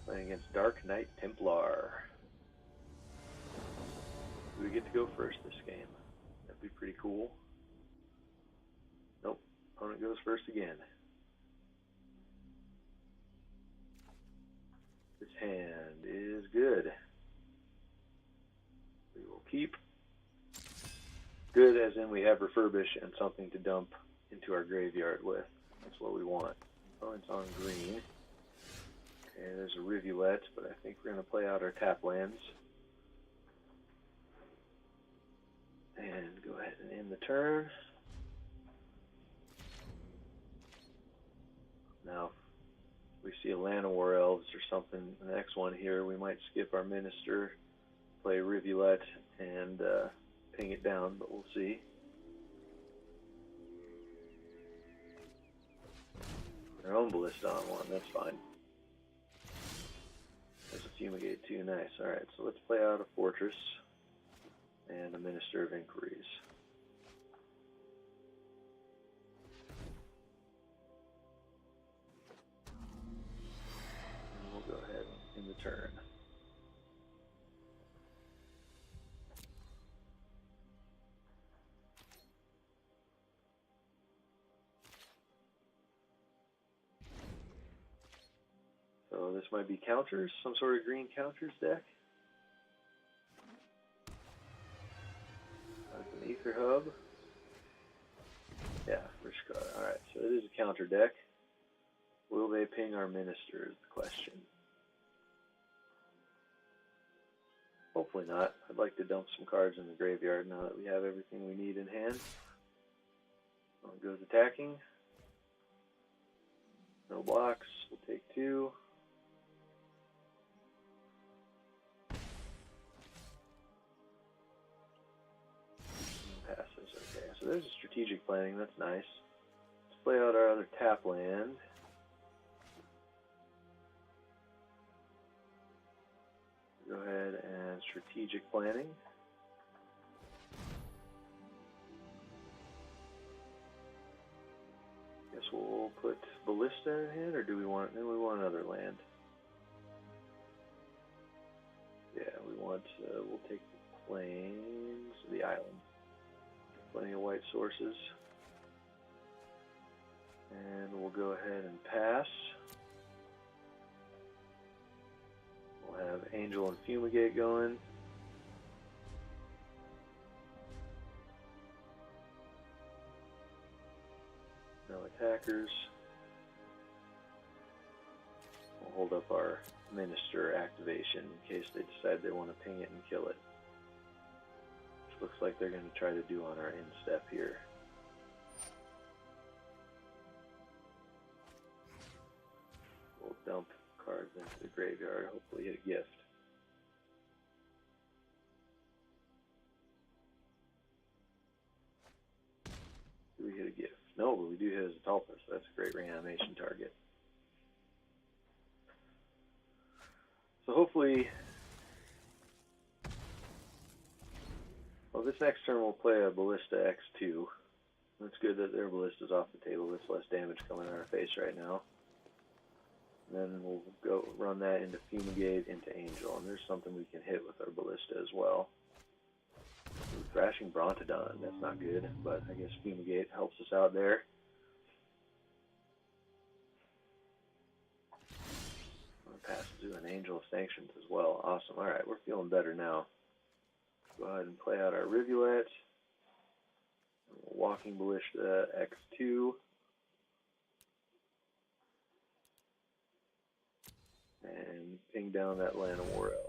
Playing against Dark Knight Templar. We get to go first this game. That'd be pretty cool. Nope, opponent goes first again. This hand is good. We will keep. Good as in we have refurbish and something to dump into our graveyard with. That's what we want. Opponent's on green. Okay, there's a rivulet, but I think we're going to play out our tap lands. And go ahead and end the turn. Now, if we see a Llanowar Elves or something, the next one here, we might skip our Minister, play Rivulet, and ping it down, but we'll see. Their own Ballista on one, that's fine. There's a Fumigate too, nice. Alright, so let's play out a Fortress and a Minister of Inquiries. turn. So this might be counters, some sort of green counters deck. That's an Ether Hub. Yeah, first card. Alright, so it is a counter deck. Will they ping our minister is the question. Hopefully not. I'd like to dump some cards in the graveyard now that we have everything we need in hand. One goes attacking. No blocks. We'll take 2. Passes. Okay, so there's a strategic planning. That's nice. Let's play out our other tap land. Go ahead and strategic planning. Guess we'll put Ballista in hand, or do we want? No, we want another land. Yeah, we want. We'll take the plains, the island. Plenty of white sources, and we'll go ahead and pass. We'll have Angel and Fumigate going. No attackers. We'll hold up our Minister activation in case they decide they want to ping it and kill it. Which looks like they're going to try to do on our instep here. We'll dump cards into the graveyard, hopefully hit a gift. Do we hit a gift? No, but we do hit as a Tulpa, so that's a great reanimation target. So hopefully, well, this next turn we'll play a Ballista X2. It's good that their Ballista's off the table. There's less damage coming in our face right now. And then we'll go run that into Fumigate, into Angel, and there's something we can hit with our Ballista as well. Thrashing Brontodon, that's not good, but I guess Fumigate helps us out there. Passes to an Angel of Sanctions as well. Awesome. Alright, we're feeling better now. Go ahead and play out our Rivulet. Walking Ballista X2. And ping down that Land of War Elves.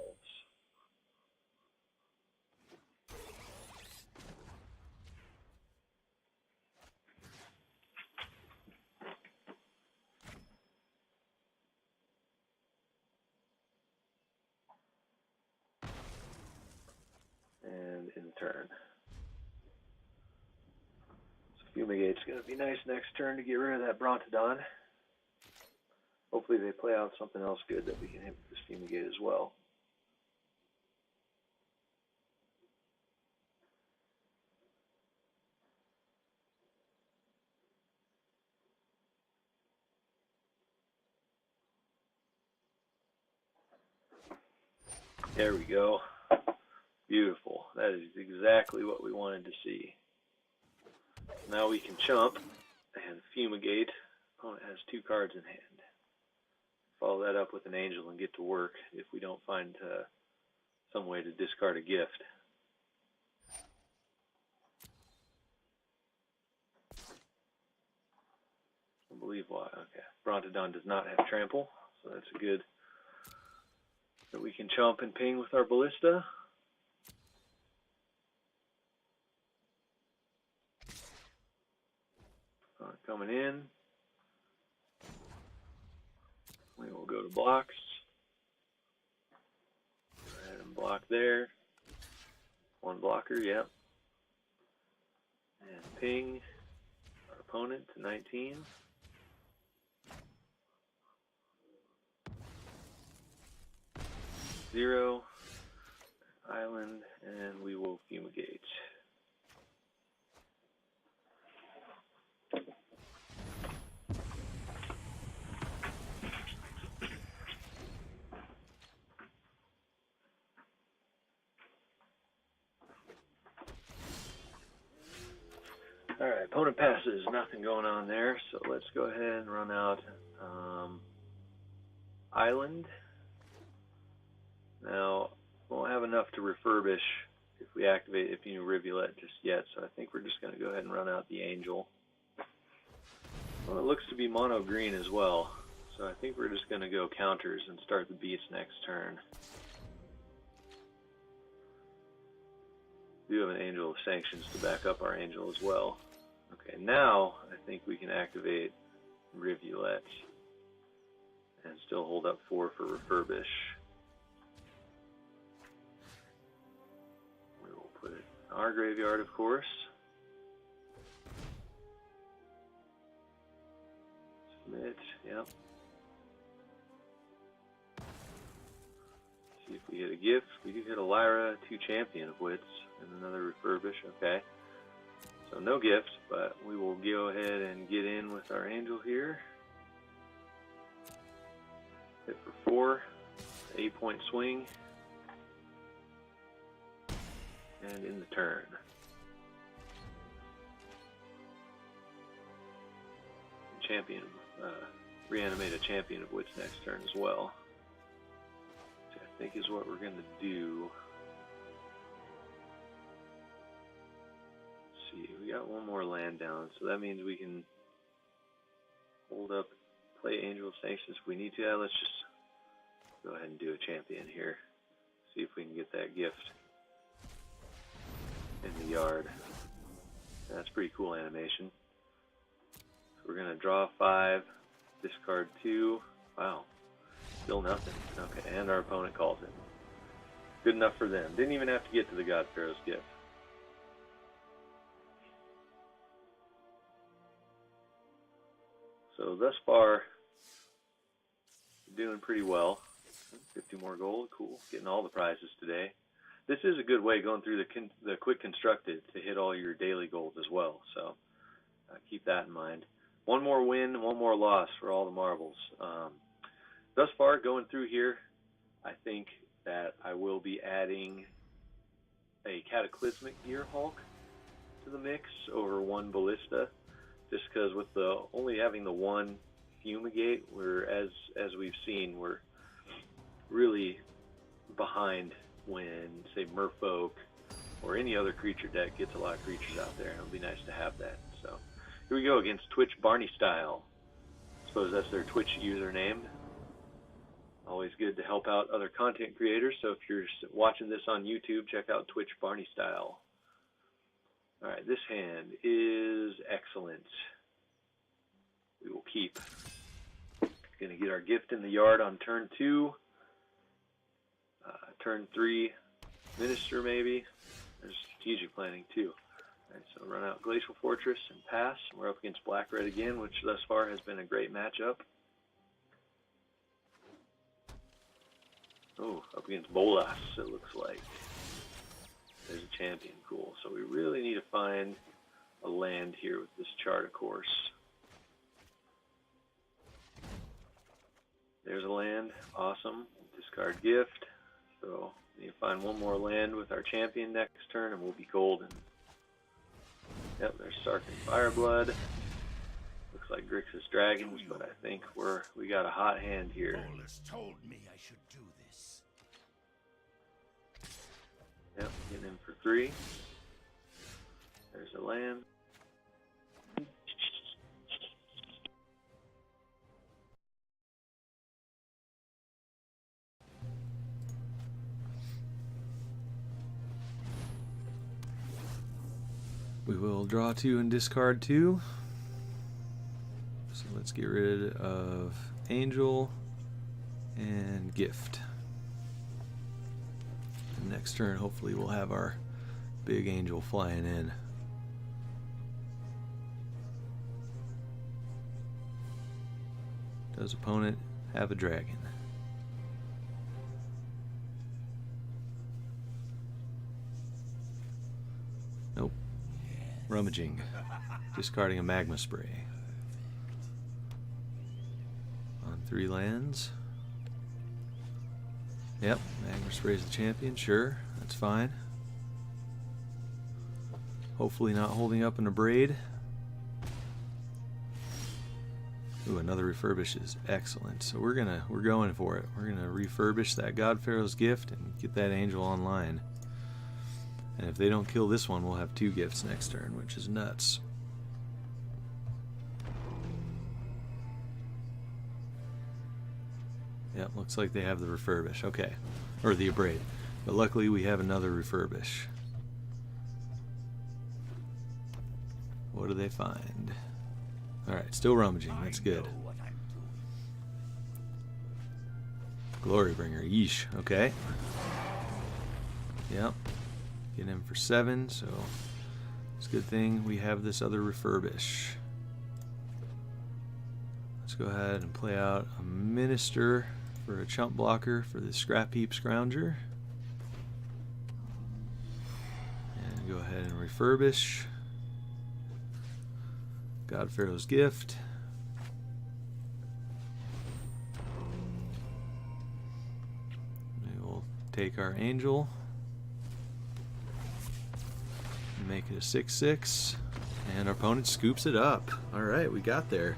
And in turn. So Fumigate's going to be nice next turn to get rid of that Brontodon. Hopefully they play out something else good that we can hit with this Fumigate as well. There we go. Beautiful. That is exactly what we wanted to see. Now we can chump and Fumigate. Opponent has 2 cards in hand. Follow that up with an Angel and get to work if we don't find some way to discard a gift. I believe why. Okay. Brontodon does not have trample, so that's a good. So we can chomp and ping with our Ballista. Coming in. We will go to blocks. Go ahead and block there. 1 blocker, yep. And ping our opponent to 19. Zero. Island, and we will Fumigate. Alright, opponent passes. Nothing going on there, so let's go ahead and run out Island. Now, we won't have enough to refurbish if we activate if you Rivulet just yet, so I think we're just going to go ahead and run out the Angel. Well, it looks to be mono green as well, so I think we're just going to go counters and start the Beast next turn. We do have an Angel of Sanctions to back up our Angel as well. Okay, now I think we can activate Rivulet and still hold up 4 for refurbish. We will put it in our graveyard, of course. Submit, yep. See if we get a gift. We do hit a Lyra, 2 Champion of Wits, and another refurbish, okay. So no gift, but we will go ahead and get in with our Angel here. Hit for 4, 8-point swing, and in the turn. Champion, reanimate a Champion of Wits next turn as well, which I think is what we're going to do. Let's see, we got one more land down, so that means we can hold up, play Angel of Sanctions if we need to. Let's just go ahead and do a Champion here. See if we can get that gift in the yard. That's pretty cool animation. So we're going to draw 5, discard 2. Wow, still nothing. Okay, and our opponent calls it. Good enough for them. Didn't even have to get to the God Pharaoh's gift. So thus far, doing pretty well. 50 more gold, cool. Getting all the prizes today. This is a good way going through the quick constructed to hit all your daily goals as well. So keep that in mind. One more win, one more loss for all the marbles. Thus far, going through here, I think that I will be adding a Cataclysmic Gear Hulk to the mix over one Ballista, just because with the only having the one Fumigate, we're as we've seen, we're really behind when, say, Merfolk or any other creature deck gets a lot of creatures out there, and it'll be nice to have that. So here we go against Twitch Barney Style. I suppose that's their Twitch username. Always good to help out other content creators, so if you're watching this on YouTube, check out Twitch Barney Style. Alright, this hand is excellent. We will keep. Going to get our gift in the yard on turn 2. Turn 3, Minister maybe. There's strategic planning too. Alright, so run out Glacial Fortress and pass. We're up against Black-Red again, which thus far has been a great matchup. Oh, up against Bolas, it looks like. There's a Champion, cool. So we really need to find a land here with this chart, of course. There's a land, awesome. Discard gift. So we need to find one more land with our Champion next turn, and we'll be golden. Yep, there's Sarkin Fireblood. Looks like Grixis Dragons, but I think we got a hot hand here. Bolas told me I should do this. Yep, getting in for 3. There's a land. We will draw 2 and discard 2. So let's get rid of Angel and Gift. And next turn, hopefully, we'll have our big Angel flying in. Does opponent have a dragon? Nope. Rummaging. Discarding a Magma Spray. On 3 lands. Yep, Magma Spray's the champion, sure, that's fine. Hopefully not holding up in a braid. Ooh, another refurbish is excellent. So we're going for it. We're gonna refurbish that God Pharaoh's gift and get that angel online. And if they don't kill this one, we'll have 2 gifts next turn, which is nuts. Yep, looks like they have the refurbish. Okay, or the abrade. But luckily we have another refurbish. What do they find? Alright, still rummaging. That's good. Glorybringer. Yeesh. Okay. Yep. Get him for 7, so it's a good thing we have this other refurbish. Let's go ahead and play out a minister for a chump blocker for the Scrap Heap Scrounger. And go ahead and refurbish God Pharaoh's gift. We will take our angel, make it a 6/6, and our opponent scoops it up. Alright, we got there.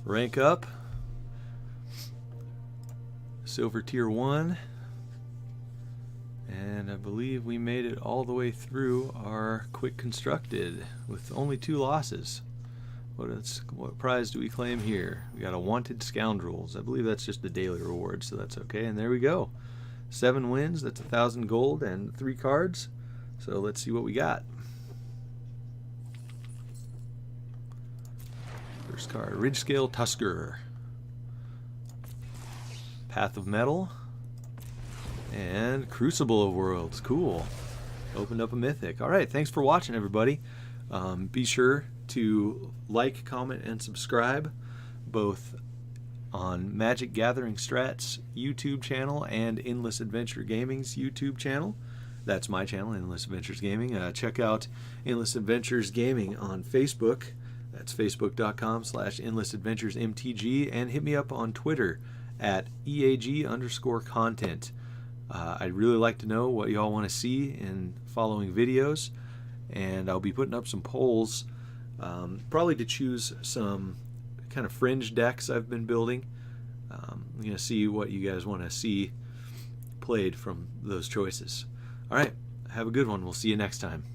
Rank up. Silver tier 1. And I believe we made it all the way through our quick constructed with only 2 losses. What prize do we claim here? We got a wanted scoundrels. I believe that's just the daily reward, so that's okay. And there we go. 7 wins, that's 1,000 gold and 3 cards. So let's see what we got. First card, Ridgescale Tusker. Path of Metal. And Crucible of Worlds. Cool. Opened up a mythic. Alright, thanks for watching, everybody. Be sure to like, comment, and subscribe both on Magic Gathering Strats YouTube channel and Endless Adventure Gaming's YouTube channel. That's my channel, Endless Adventures Gaming. Check out Endless Adventures Gaming on Facebook. That's facebook.com/endlessadventuresmtg, and hit me up on Twitter at EAG_content. I'd really like to know what y'all want to see in following videos, and I'll be putting up some polls, probably to choose some kind of fringe decks I've been building. I'm going to see what you guys want to see played from those choices. Alright, have a good one. We'll see you next time.